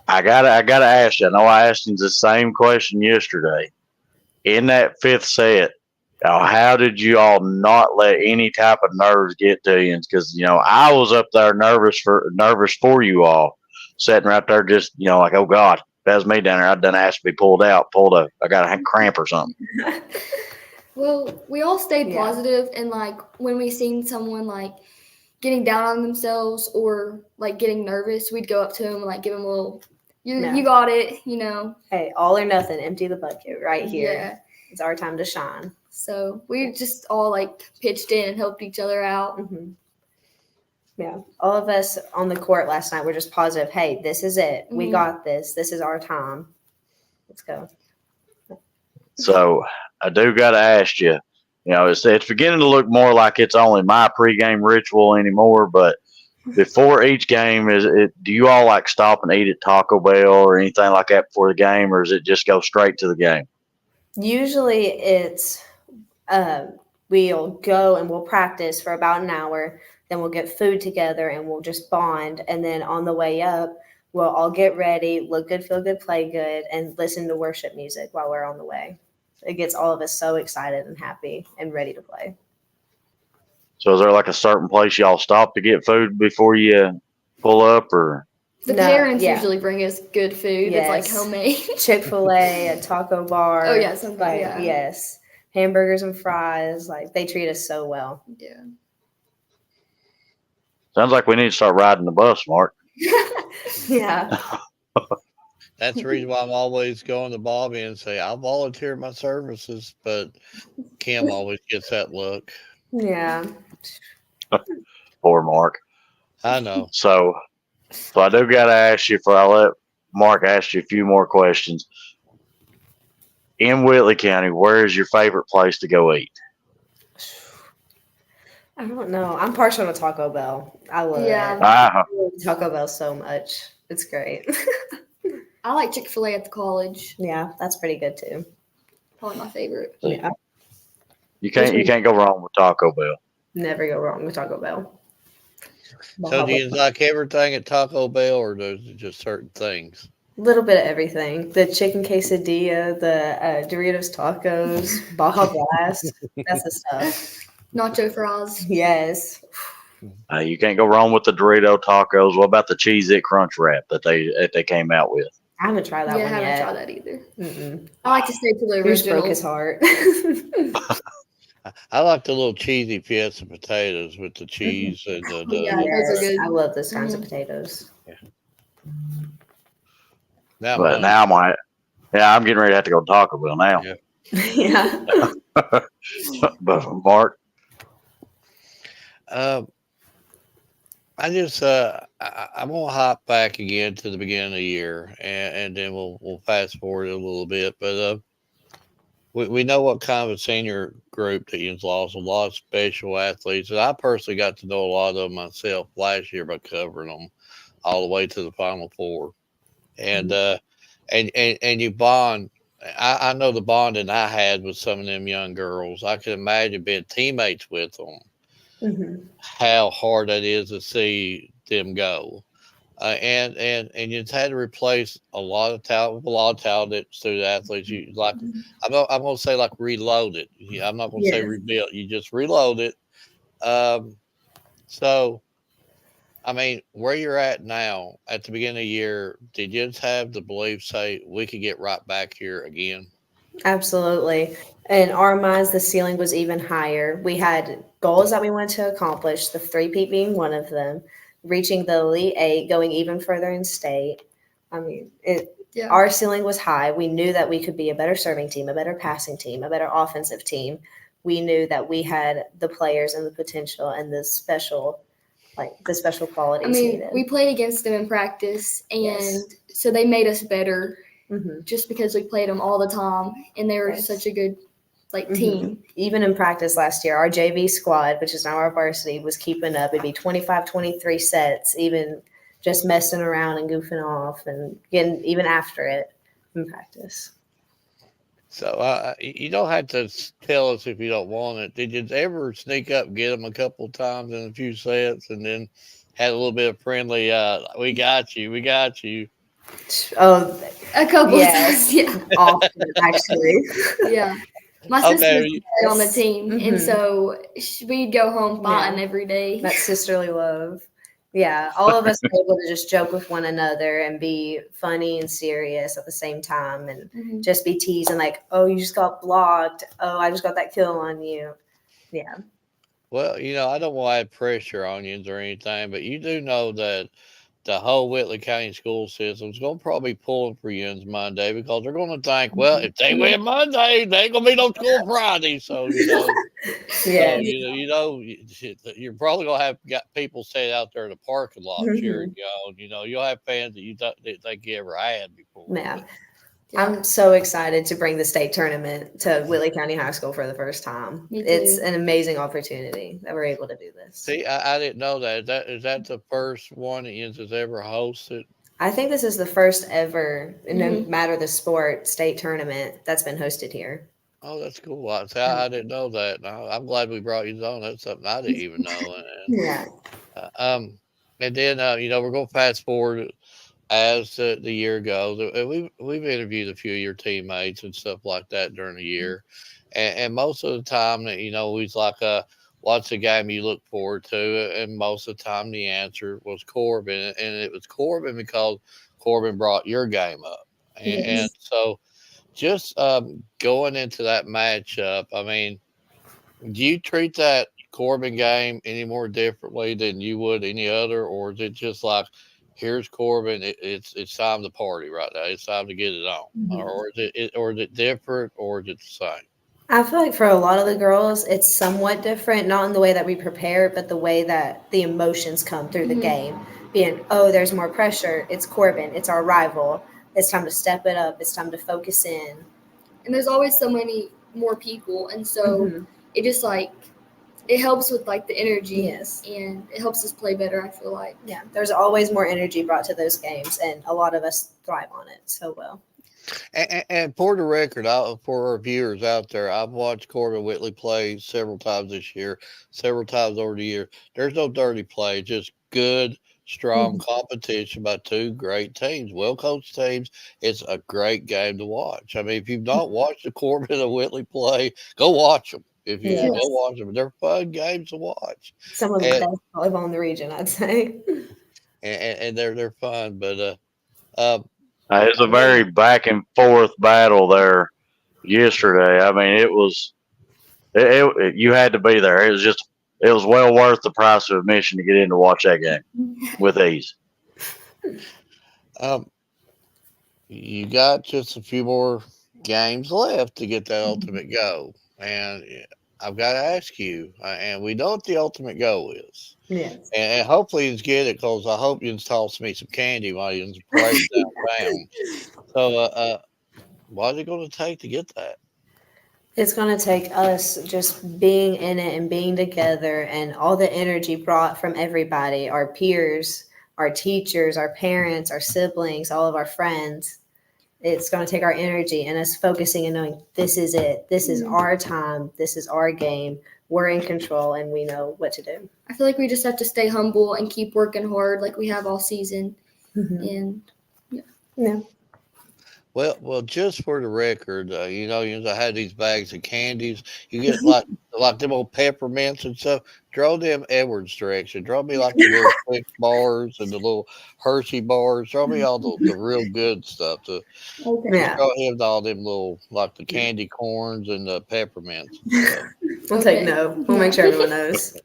I gotta ask you. I know I asked you the same question yesterday. In that 5th set, how did you all not let any type of nerves get to you? Because I was up there nervous for you all, sitting right there, just like, oh God, if that was me down there, I'd done asked to be pulled out. I got a cramp or something. Well, we all stayed positive, and when we seen someone getting down on themselves or getting nervous, we'd go up to them and give them a little, you got it, Hey, all or nothing, empty the bucket right here. Yeah. It's our time to shine. So we just all pitched in and helped each other out. Mm-hmm. Yeah. All of us on the court last night were just positive. Hey, this is it. We got this. This is our time. Let's go. So I do got to ask you, it's beginning to look more like it's only my pregame ritual anymore, but before each game, do you all stop and eat at Taco Bell or anything like that before the game, or does it just go straight to the game? Usually it's we'll go and we'll practice for about an hour. Then we'll get food together and we'll just bond. And then on the way up, we'll all get ready, look good, feel good, play good, and listen to worship music while we're on the way. It gets all of us so excited and happy and ready to play. So is there a certain place y'all stop to get food before you pull up, or? The parents usually bring us good food. Yes. It's homemade. Chick-fil-A, a taco bar. Oh, yeah, something yes. Hamburgers and fries. they treat us so well. Yeah. Sounds like we need to start riding the bus, Mark. Yeah. That's the reason why I'm always going to Bobby and say, I'll volunteer my services, but Kim always gets that look. Yeah. Poor Mark. I know. So I do got to ask you, I'll let Mark ask you a few more questions. In Whitley County, where is your favorite place to go eat? I don't know. I'm partial to Taco Bell. I love it. Uh-huh. I love Taco Bell so much. It's great. I like Chick-fil-A at the college. Yeah, that's pretty good too. Probably my favorite. Yeah. You can't go wrong with Taco Bell. Never go wrong with Taco Bell. So do you like everything at Taco Bell, or does it just certain things? Little bit of everything. The chicken quesadilla, the Doritos tacos, Baja Blast. That's the stuff. Nacho fries. Yes. You can't go wrong with the Dorito tacos. What about the Cheez-It Crunch wrap that they came out with? I haven't tried that Yeah, I one haven't yet. tried that either. Mm-mm. I like to stay to the Yours broke his original. heart. I like the little cheesy Fiesta potatoes with the cheese and the. Yeah, those are Yes, good. I love those kinds of Mhm. potatoes. Now I'm But hungry. now I'm getting ready to have to go to Taco Bell now. Yeah. Yeah. But Mark, Um, I just I'm gonna hop back again to the beginning of the year, and then we'll fast forward a little bit. But we know what kind of a senior group that you've lost, a lot of special athletes, and I personally got to know a lot of them myself last year by covering them all the way to the Final Four, and and you bond. I know the bonding I had with some of them young girls. I can imagine being teammates with them, Mhm. how hard that is to see them go. And you had to replace a lot of talent with a lot of talented student athletes. You like I'm gonna say like reload it. Yeah, I'm not gonna say Yes. rebuild. You just reload it. Um, so I mean, where you're at now at the beginning of the year, did you just have the belief say we could get right back here again? Absolutely. In our minds, the ceiling was even higher. We had goals that we wanted to accomplish, the three-peat being one of them, reaching the Elite Eight, going even further in state. I mean, Yeah. our ceiling was high. We knew that we could be a better serving team, a better passing team, a better offensive team. We knew that we had the players and the potential and the special I qualities mean, needed. we played against them in practice, and Yes. so they made us better hmm just because we played them all the time, and they were Yes. such a good Mhm. team. Even in practice last year, our JV squad, which is now our varsity, was keeping up. It'd be 25, 23 sets, even just messing around and goofing off and getting even after it in practice. So you don't have to tell us if you don't want it. Did you ever sneak up and get them a couple times in a few sets, and then had a little bit of friendly? We got you. We got you. Oh, A couple yes. times, yeah. Often, actually. Yeah. My Okay, sister's you- on the team, and Mhm. so we'd go home fighting Yeah. every day. That sisterly love. Yeah, all of us were able to just joke with one another and be funny and serious at the same time and Mhm. just be teasing like, oh, you just got blocked. Oh, I just got that kill on you. Yeah. Well, I don't want to add pressure on you or anything, but you do know that the whole Whitley County school system is going to probably be pulling for you on Monday because they're going to think, well, if they win Monday, they ain't going to be no school Friday. So, Yeah. you're probably going to have got people sitting out there in the parking lot cheering Mhm. you on. You'll have fans that you don't think you ever had before. Yeah. Yeah. I'm so excited to bring the state tournament to Whitley County High School for the first time. Me It's too. an amazing opportunity that we're able to do this. See, I didn't know that. Is that the first one that Yins has ever hosted? I think this is the first ever, no Mhm. matter the sport, state tournament that's been hosted here. Oh, that's cool. I didn't know that. I'm glad we brought you on. That's something I didn't even know. Yeah. Uh, um, and then we're going to fast forward as the year goes. We've interviewed a few of your teammates and stuff like that during the year, and most of the time, he's like, "What's the game you look forward to?" And most of the time, the answer was Corbin, and it was Corbin because Corbin brought your game up, and Yes. so just going into that matchup, I mean, do you treat that Corbin game any more differently than you would any other, or is it just like, here's Corbin, it's time to party right now, it's time to get it on, or is it different, or is it the same? I feel like for a lot of the girls, it's somewhat different, not in the way that we prepare, but the way that the emotions come through the Mhm. game. Being, oh, there's more pressure. It's Corbin. It's our rival. It's time to step it up. It's time to focus in. And there's always so many more people, and so Mhm. it just it helps with the energy, Yes. and it helps us play better. I feel like. Yeah. There's always more energy brought to those games, and a lot of us thrive on it so well. And for the record, for our viewers out there, I've watched Corbin Whitley play several times this year, several times over the year. There's no dirty play, just good, strong competition by two great teams, well-coached teams. It's a great game to watch. I mean, if you've not watched the Corbin and Whitley play, go watch them. If you Yes. go watch them, they're fun games to watch. Some of the best volleyball in the region, I'd say. And they're fun. But It's a very back and forth battle there yesterday. I mean, it was you had to be there. It was well worth the price of admission to get in to watch that game with ease. You got just a few more games left to get that ultimate goal, and I've got to ask you, and we know what the ultimate goal is. Yes. And hopefully you get it, because I hope you toss me some candy while you're parading downtown. So, what is it going to take to get that? It's going to take us just being in it and being together, and all the energy brought from everybody, our peers, our teachers, our parents, our siblings, all of our friends. It's going to take our energy and us focusing and knowing this is it. This is our time. This is our game. We're in control and we know what to do. I feel like we just have to stay humble and keep working hard like we have all season. And yeah. Well, just for the record, I had these bags of candies. You get like them old peppermints and stuff. Draw them Edwards direction. Draw me like the little Twix bars and the little Hershey bars. Draw me all the real good stuff. Yeah. Draw him all them little, like the candy corns and the peppermints and stuff. We'll take note. We'll make sure everyone knows.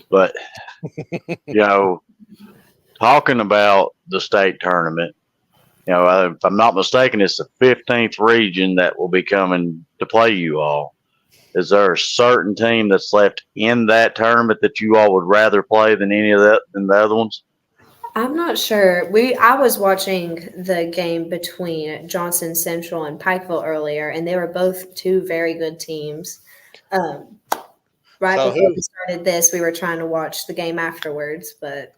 But, talking about the state tournament, if I'm not mistaken, it's the 15th region that will be coming to play you all. Is there a certain team that's left in that tournament that you all would rather play than the other ones? I'm not sure. I was watching the game between Johnson Central and Pikeville earlier, and they were both two very good teams. Before we started this, we were trying to watch the game afterwards, but.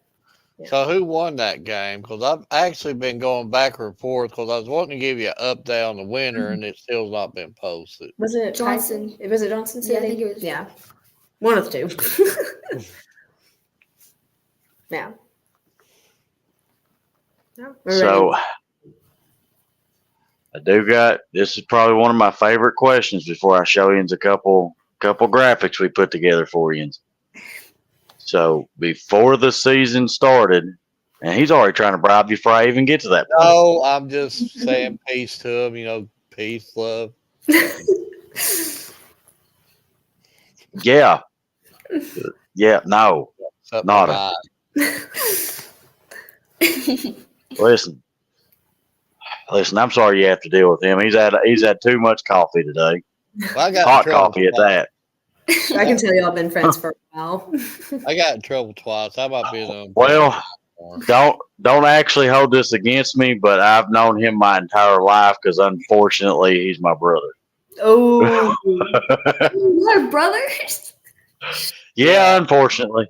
Yeah. So who won that game? Because I've actually been going back and forth, because I was wanting to give you an update on the winner, and it still's not been posted. Was it Johnson? Was it Johnson City? Yeah, I think it was. Yeah, one of the two. Yeah. So this is probably one of my favorite questions before I show you a couple graphics we put together for you. So before the season started, and he's already trying to bribe you before I even get to that point. No, I'm just saying peace to him, peace, love. Yeah. Yeah, no. Not Listen, I'm sorry you have to deal with him. He's had too much coffee today. Well, I got hot coffee at that. I can tell y'all been friends for a while. I got in trouble twice. How about being well, don't actually hold this against me, but I've known him my entire life, because unfortunately he's my brother. Oh, we're brothers. Yeah, unfortunately.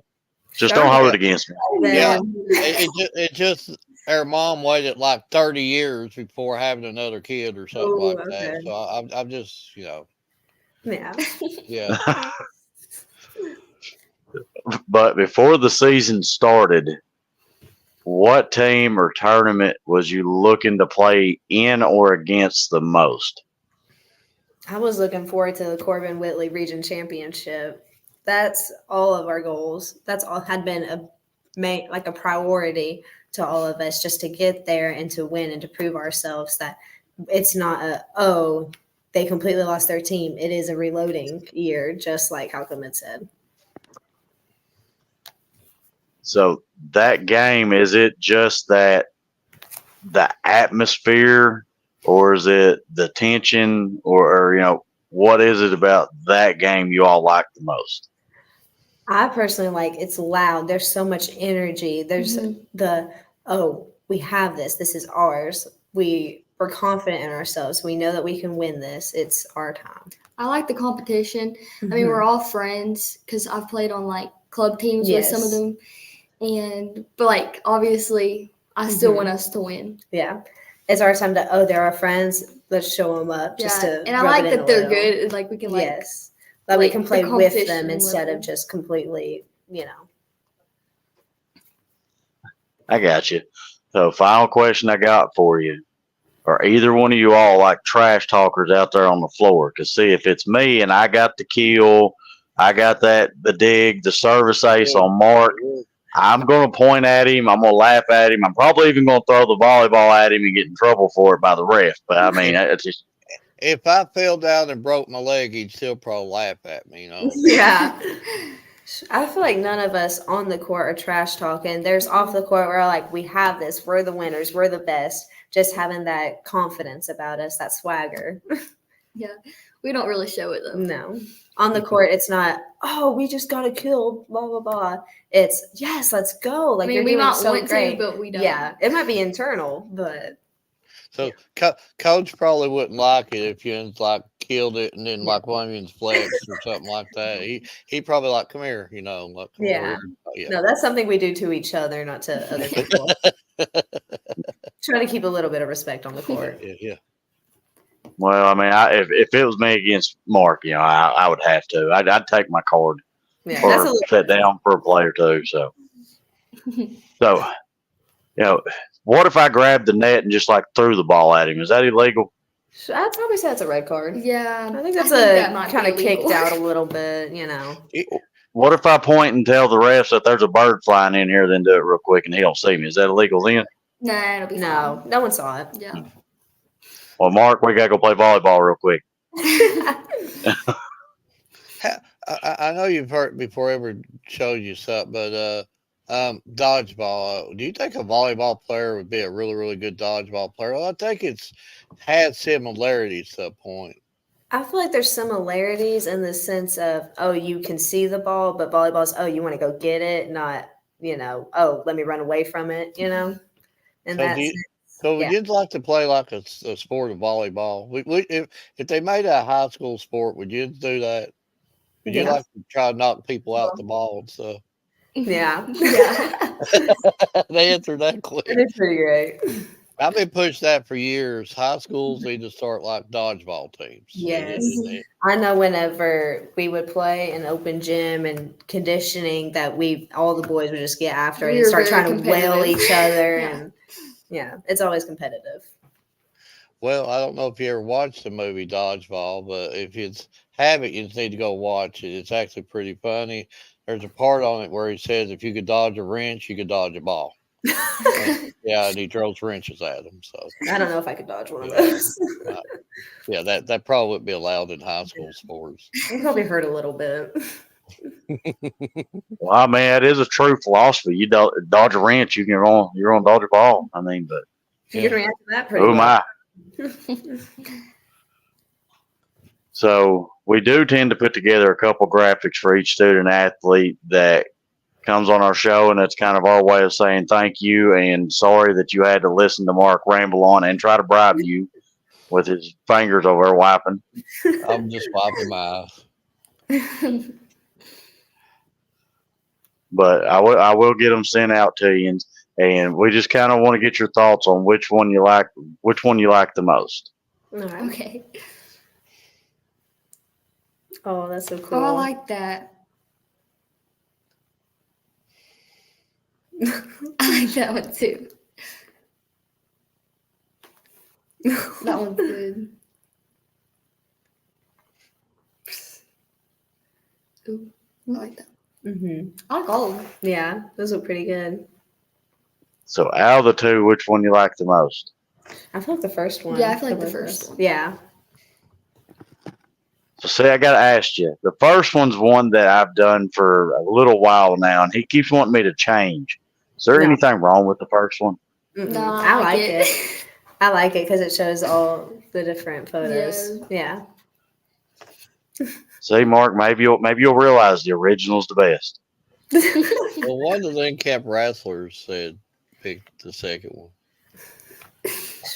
Just don't hold it against me. Yeah, it just our mom waited like 30 years before having another kid or something like that. So I'm just, Yeah. Yeah. But before the season started, what team or tournament was you looking to play in or against the most? I was looking forward to the Corbin Whitley Region Championship. That's all of our goals. That's all had been a priority to all of us, just to get there and to win and to prove ourselves that it's not they completely lost their team. It is a reloading year, just like Halcom had said. So that game, is it just that the atmosphere, or is it the tension, or what is it about that game you all like the most? I personally like it's loud. There's so much energy. There's we have this. This is ours. We're confident in ourselves. We know that we can win this. It's our time. I like the competition. I mean, we're all friends because I've played on club teams with some of them. But obviously I still want us to win. Yeah. It's our time to, they're our friends. Let's show them up. And I like that they're good. We can Yes. That we like, can the play with them competition instead level. of just completely, I got you. So, final question I got for you. Are either one of you all like trash talkers out there on the floor? Because, see, if it's me and I got the kill, I got the dig, the service ace on Mark, I'm going to point at him. I'm going to laugh at him. I'm probably even going to throw the volleyball at him and get in trouble for it by the ref. But, I mean, it's just. If I fell down and broke my leg, he'd still probably laugh at me, Yeah. I feel like none of us on the court are trash talking. There's off the court where like we have this, we're the winners, we're the best. Just having that confidence about us, that swagger. Yeah, we don't really show it though. No. On the court, it's not, oh, we just got a kill, blah, blah, blah. It's, yes, let's go. Like, you're we doing might so want great. to, but we don't. Yeah, it might be internal, but. So coach probably wouldn't like it if you like killed it and then like one of you flexed or something like that. He probably like, come here, like come over here. Yeah. No, that's something we do to each other, not to other people. Try to keep a little bit of respect on the court. Yeah. Well, I mean, if it was me against Mark, I would have to. I'd take my card or sit down for a play or two. So, what if I grabbed the net and just like threw the ball at him? Is that illegal? I'd probably say that's a red card. Yeah, I think that's kind of kicked out a little bit, What if I point and tell the refs that there's a bird flying in here, then do it real quick and he don't see me? Is that illegal then? Nah, it'll be no one saw it. Yeah. Well, Mark, we gotta go play volleyball real quick. I know you've heard before I ever showed you something, but dodgeball. Do you think a volleyball player would be a really, really good dodgeball player? Well, I think it's had similarities to a point. I feel like there's similarities in the sense of, you can see the ball, but volleyball's, you want to go get it, not, let me run away from it, And would you like to play like a sport of volleyball? If they made it a high school sport, would you do that? Would you like to try to knock people out the ball and stuff? Yeah. They answered that quick. It's pretty great. I've been pushed that for years. High schools need to start like dodgeball teams. Yes. I know whenever we would play in open gym and conditioning that all the boys would just get after it and start trying to wail each other. And it's always competitive. Well, I don't know if you ever watched the movie Dodgeball, but if you haven't, you just need to go watch it. It's actually pretty funny. There's a part on it where he says if you could dodge a wrench, you could dodge a ball. And he throws wrenches at them. So I don't know if I could dodge one of those. That probably wouldn't be allowed in high school sports. It probably hurt a little bit. Well, I mean, it is a true philosophy. You dodge a wrench, you're on dodge a ball. I mean, but you can react to that pretty well. Who am I? So we do tend to put together a couple graphics for each student athlete that comes on our show, and that's kind of our way of saying thank you and sorry that you had to listen to Mark ramble on and try to bribe you with his fingers over there wiping. I'm just wiping my eyes. But I will get them sent out to you, and we just kind of want to get your thoughts on which one you like the most. Okay. Oh, that's so cool. Oh, I like that. I like that one too. That one's good. Ooh, I like that. Mm-hmm. I like all of them. Yeah, those look pretty good. So out of the two, which one you like the most? I feel like the first one. Yeah, I feel like the first one. Yeah. So see, I got to ask you. The first one's one that I've done for a little while now, and he keeps wanting me to change. Is there anything wrong with the first one? No, I like it. I like it because it shows all the different photos. Yeah. See, Mark, maybe you'll realize the original's the best. Well, one of the NCAP wrestlers said pick the second one.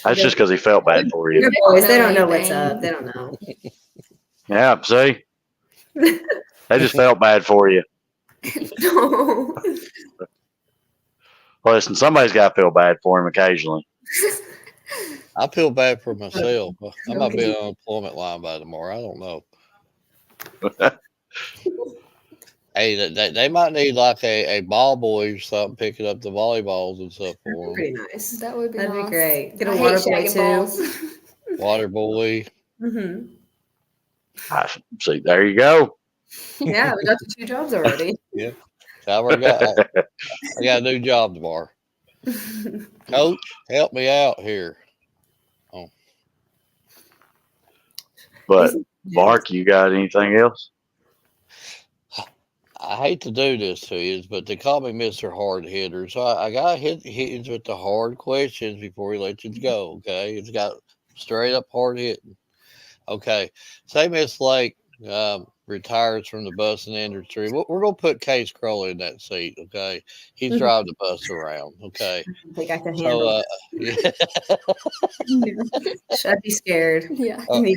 That's just because he felt bad for you. Boys, they don't know what's up. They don't know. Yeah, see? They just felt bad for you. No. Listen, somebody's got to feel bad for him occasionally. I feel bad for myself. I might be on unemployment line by tomorrow. I don't know. Hey, they might need like a ball boy or something picking up the volleyballs and stuff for them. Pretty nice. That would be That'd nice. be great. Get a I hate water boy shagging too. balls. Water boy. Mm-hmm. See, there you go. Yeah, we got the 2 jobs already. Yeah. So I already got. I got a new job tomorrow. Coach, help me out here. But Mark, you got anything else? I hate to do this to you, but they call me Mr. Hard Hitter. So I got to hit you with the hard questions before we let you go, okay? It's got straight up hard hitting. Okay. Say Miss Lake retires from the busing industry. We're going to put Case Crowley in that seat, okay? He's driving the bus around, okay? I think I can handle yeah. I'd be scared. Yeah. Okay.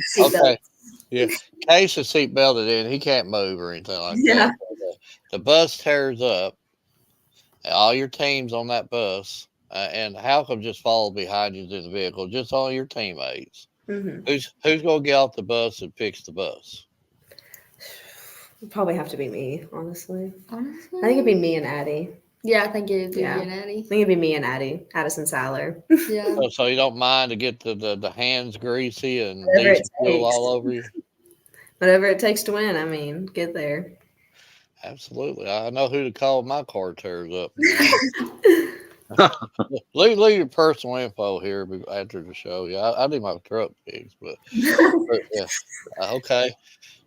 Yeah. Case is seat belted in. He can't move or anything like that. The bus tears up. All your team's on that bus. And Halcom just follows behind you in the vehicle. Just all your teammates. Mm-hmm. Who's going to get off the bus and fix the bus? It'd probably have to be me, honestly. Honestly? I think it'd be me and Addie. Yeah, I think it'd be Yeah. me and Addie. I think it'd be me and Addie, Addison Saller. Yeah. So you don't mind to get the hands greasy and Whatever it diesel fuel takes. all over you? Whatever it takes to win. I mean, get there. Absolutely. I know who to call if my car tears up. leave your personal info here after the show. Yeah, I need my truck fixed, but yeah. Okay.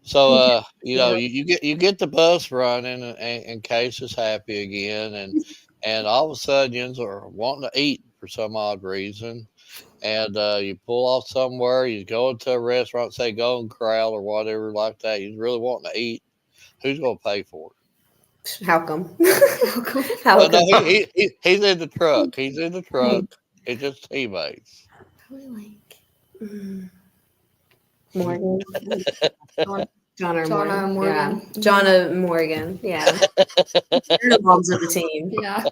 So you get the bus running and Case is happy again and all of a sudden you are wanting to eat for some odd reason. And you pull off somewhere, you go into a restaurant, say Golden Corral or whatever like that. You really wanting to eat. Who's going to pay for it? How come? Well, no, he's in the truck. He's in the truck. It's just teammates. Morgan. Jonna Morgan. Yeah. Jonna Morgan. Yeah. Your mom's of the team. Yeah.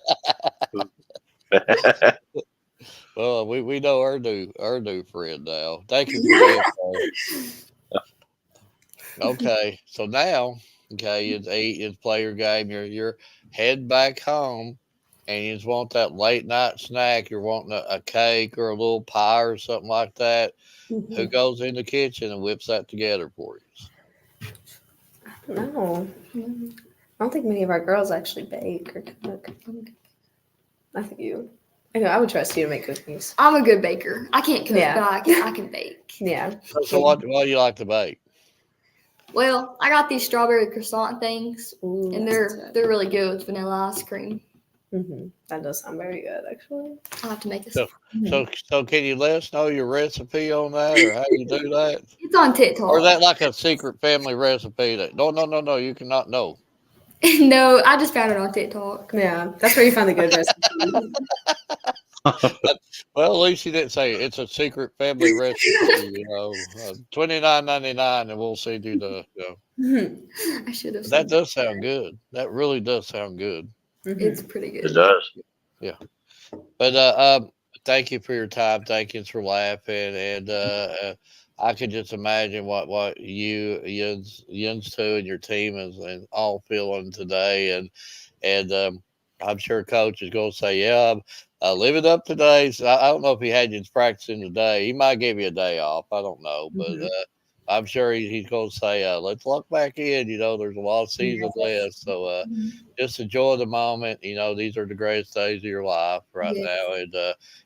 Well, we know our new friend now. Thank you for the info. Okay, so now, you play your game. You're heading back home, and you just want that late night snack. You're wanting a cake or a little pie or something like that. Mm-hmm. Who goes in the kitchen and whips that together for you? No. I don't think many of our girls actually bake or cook. I think you. I would trust you to make cookies. I'm a good baker. I can't cook, Yeah. but I can bake. Yeah. So what do you like to bake? Well, I got these strawberry croissant things, Ooh, and they're really good with vanilla ice cream. Mm-hmm. That does sound very good, actually. I'll have to make this. So can you let us know your recipe on that, or how you do that? It's on TikTok. Or is that like a secret family recipe? No, you cannot know. No, I just found it on TikTok. Yeah, that's where you find the good recipes. Well, at least you didn't say it. It's a secret family recipe. $29.99, and we'll see you I should have. That does sound good. That really does sound good. It's pretty good. It does. Yeah. But thank you for your time. Thank you for laughing, and I can just imagine what you Yins too and your team is and all feeling today, and I'm sure Coach is going to say, yeah, live it up today. So I don't know if he had you practicing today. He might give you a day off. I don't know, but I'm sure he's going to say, let's look back in. There's a lot of season left, so just enjoy the moment. These are the greatest days of your life right now, and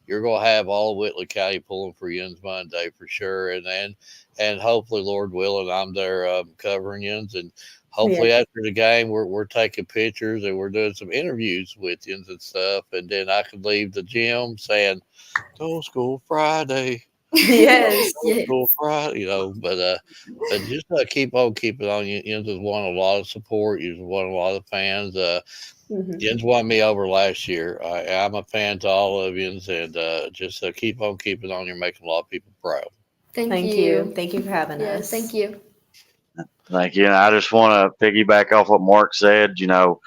you're going to have all of Whitley County pulling for Yins Monday for sure, and hopefully, Lord willing, I'm there covering Yins, and hopefully after the game we're taking pictures and we're doing some interviews with Yins and stuff, and then I can leave the gym saying, "Go School Friday." Yes. School Friday, but just keep on keeping on. Yins has won a lot of support. You've won a lot of fans. Yins won me over last year. I'm a fan to all of Yins, and just keep on keeping on. You're making a lot of people proud. Thank you. Thank you for having us. Thank you. Thank you. And I just want to piggyback off what Mark said. From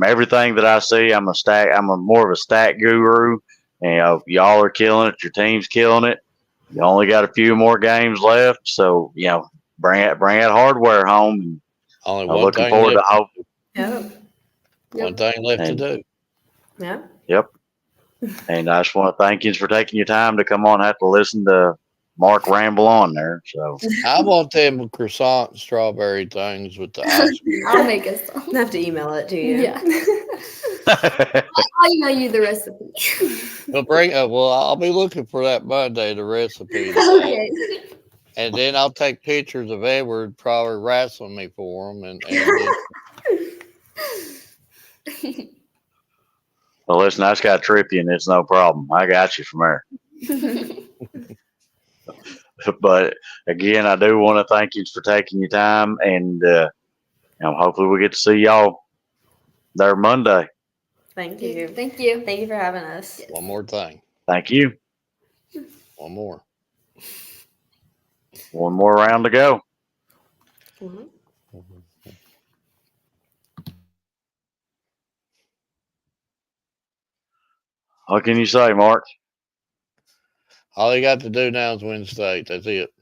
everything that I see, I'm more of a stat guru. And y'all are killing it. Your team's killing it. You only got a few more games left, so bring that hardware home and Only I'm one looking thing forward to left. hope. Yeah. One thing left to And do. Yeah. yep. And I just want to thank you for taking your time to come on. I have to listen to Mark ramble on there. So I want them croissant strawberry things with the ice cream. I'll make us some. I have to email it to you. Yeah. I'll email you the recipe. Well, I'll be looking for that Monday, the recipe. Okay. And then I'll take pictures of Edward probably wrestling me for them. And then, well, listen, I just got to trip you, and it's no problem. I got you from there. But again, I do want to thank you for taking your time, and hopefully we get to see y'all there Monday. Thank you. Thank you. Thank you for having us. one more thing. Thank you. One more. One more round to go. Mhm. What can you say, Mark? All they got to do now is win state. That's it.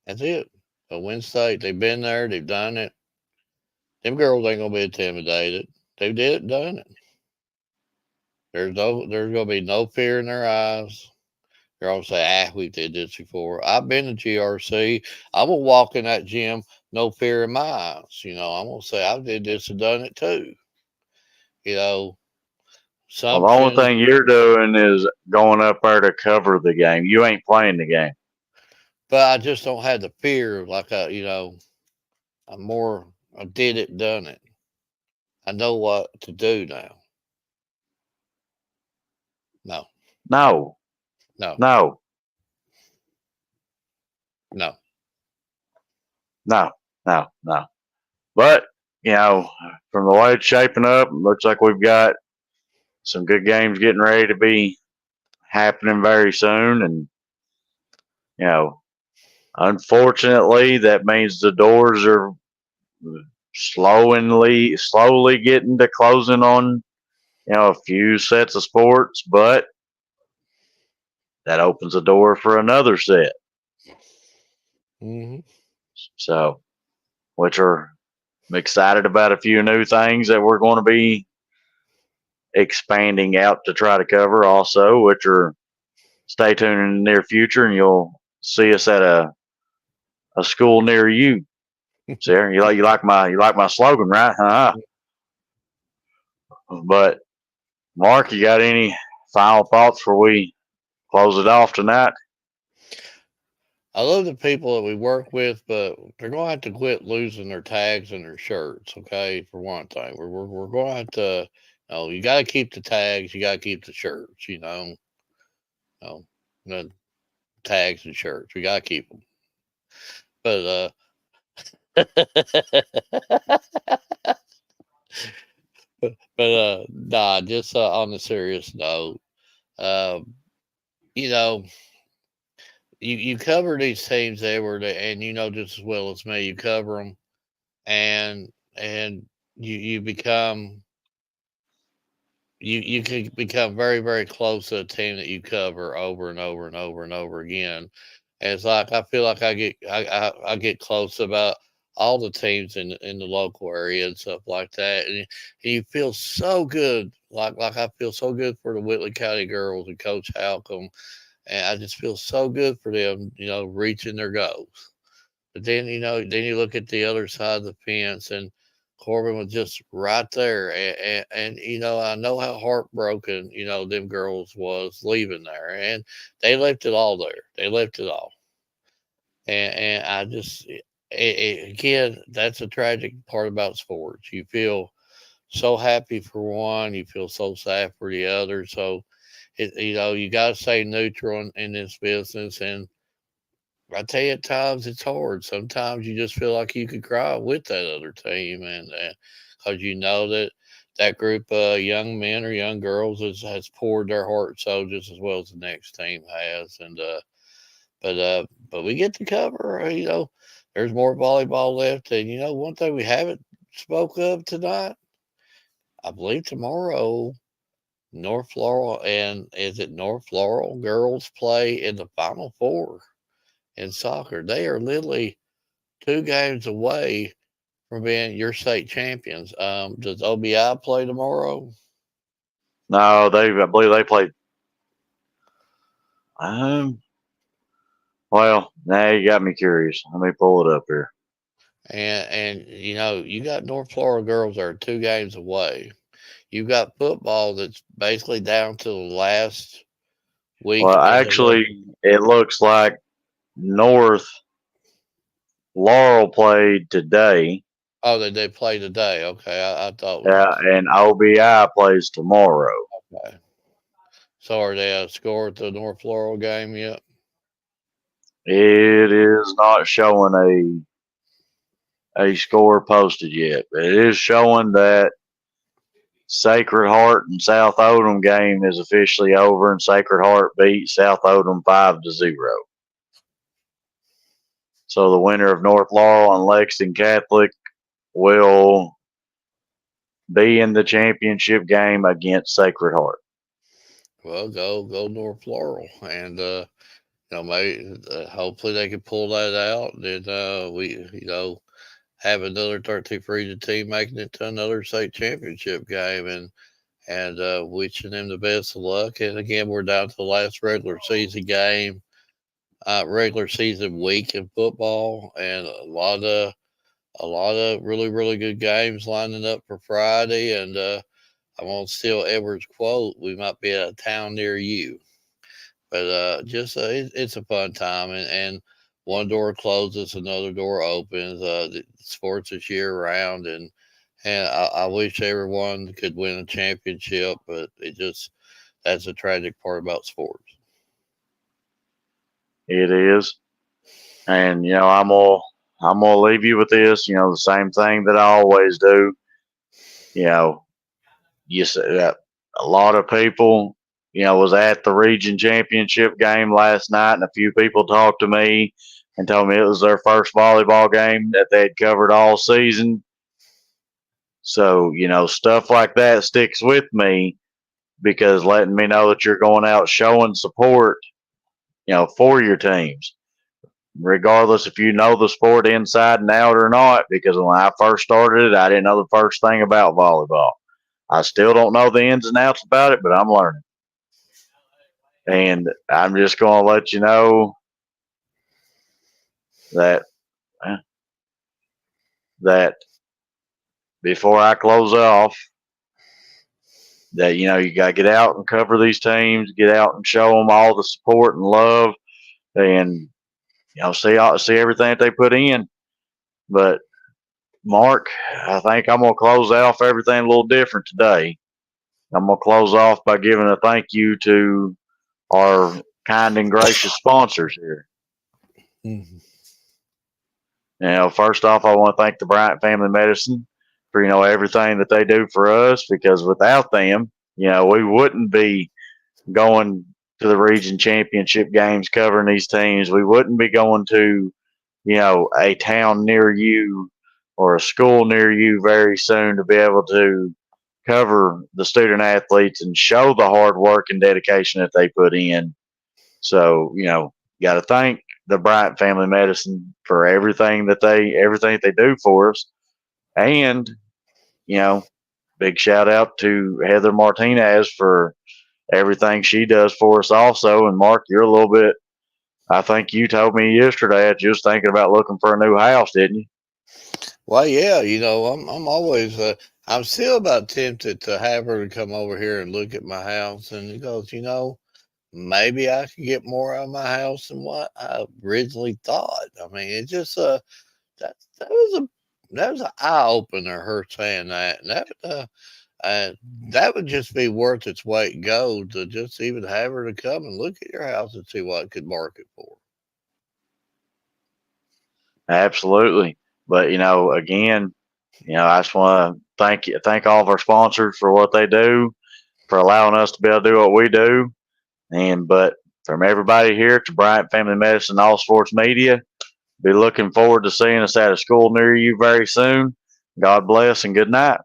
That's it. But win state. They've been there. They've done it. Them girls ain't gonna be intimidated. They done it. There's gonna be no fear in their eyes. They're gonna say, we did this before. I've been to GRC. I'm gonna walk in that gym, no fear in my eyes. I'm gonna say I did this and done it too. Well, the only thing you're doing is going up there to cover the game. You ain't playing the game. But I just don't have the fear like I did it, done it. I know what to do now. No. No. No. No. No. No. No. No. But, from the way it's shaping up, it looks like we've got some good games getting ready to be happening very soon. And, unfortunately, that means the doors are slowly getting to closing on, a few sets of sports, but that opens the door for another set. Mm-hmm. So, I'm excited about a few new things that we're going to be expanding out to try to cover also, which are stay tuned in the near future, and you'll see us at a school near you. Sarah, you like my slogan, right? Huh? But Mark, you got any final thoughts before we close it off tonight? I love the people that we work with, but they're going to have to quit losing their tags and their shirts. Okay, for one thing, we're going to have to. You got to keep the tags. You got to keep the shirts. The tags and shirts. We got to keep them. But nah. Just on a serious note, you know, you cover these teams, Edward, and just as well as me, you cover them, and you become you can become very very close to a team that you cover over and over and over and over again. And it's like I feel like I get close about all the teams in the local area and stuff like that, and you feel so good. Like I feel so good for the Whitley County girls and Coach Halcomb, and I just feel so good for them, reaching their goals. But then you look at the other side of the fence, and Corbin was just right there, and I know how heartbroken them girls was leaving there, and they left it all there. They left it all, and I just again, that's a tragic part about sports. You feel so happy for one, you feel so sad for the other. So you got to stay neutral in this business. And I tell you, at times it's hard. Sometimes you just feel like you could cry with that other team, and because that group of young men or young girls has poured their heart and soul just as well as the next team has. And but we get to cover. There's more volleyball left, and one thing we haven't spoke of tonight. I believe tomorrow, North Laurel and is it North Laurel girls play in the Final Four in soccer. They are literally 2 games away from being your state champions. Does OBI play tomorrow? No, I believe they played. Well, now you got me curious. Let me pull it up here. And you got North Florida girls that are 2 games away. You've got football that's basically down to the last week. Well, actually, it looks like North Laurel played today. Oh, they did play today. Okay, I thought. Yeah, and OBI plays tomorrow. Okay. So are they scored the North Laurel game yet? It is not showing a score posted yet, but it is showing that Sacred Heart and South Odom game is officially over, and Sacred Heart beat South Odom 5-0. So the winner of North Laurel and Lexington Catholic will be in the championship game against Sacred Heart. Well, go North Laurel, and maybe hopefully they can pull that out. Then we have another 13th region team making it to another state championship game, and wishing them the best of luck. And again, we're down to the last regular season game, regular season week in football, and a lot of really really good games lining up for Friday. And I'm gonna steal Edward's quote: "We might be at a town near you." But it's a fun time, and one door closes, another door opens. Sports is year round, and I wish everyone could win a championship, but that's a tragic part about sports. It is, and I'm gonna leave you with this. The same thing that I always do. You said that a lot of people, was at the region championship game last night, and a few people talked to me and told me it was their first volleyball game that they'd covered all season. So, stuff like that sticks with me, because letting me know that you're going out showing support, for your teams, regardless if you know the sport inside and out or not. Because when I first started it, I didn't know the first thing about volleyball. I still don't know the ins and outs about it, but I'm learning. And I'm just going to let you know that before I close off, that you got to get out and cover these teams, get out and show them all the support and love, and see everything that they put in. But Mark, I think I'm going to close off everything a little different today. I'm going to close off by giving a thank you to our kind and gracious sponsors here. Mm-hmm. First off, I want to thank the Bryant Family Medicine for everything that they do for us, because without them, we wouldn't be going to the region championship games covering these teams. We wouldn't be going to a town near you or a school near you very soon to be able to cover the student athletes and show the hard work and dedication that they put in. So, got to thank the Bryant Family Medicine for everything that they do for us. And, big shout out to Heather Martinez for everything she does for us also. And Mark, you're a little bit, I think you told me yesterday that you was thinking about looking for a new house, didn't you? Well, yeah, I'm always I'm still about tempted to have her to come over here and look at my house, and he goes, maybe I could get more out of my house than what I originally thought. I mean, it just that was an eye opener, her saying that, and that would just be worth its weight in gold to just even have her to come and look at your house and see what it could market for. Absolutely. But again, I just want to thank all of our sponsors for what they do, for allowing us to be able to do what we do. But from everybody here to Bryant Family Medicine, All Sports Media, be looking forward to seeing us at a school near you very soon. God bless and good night.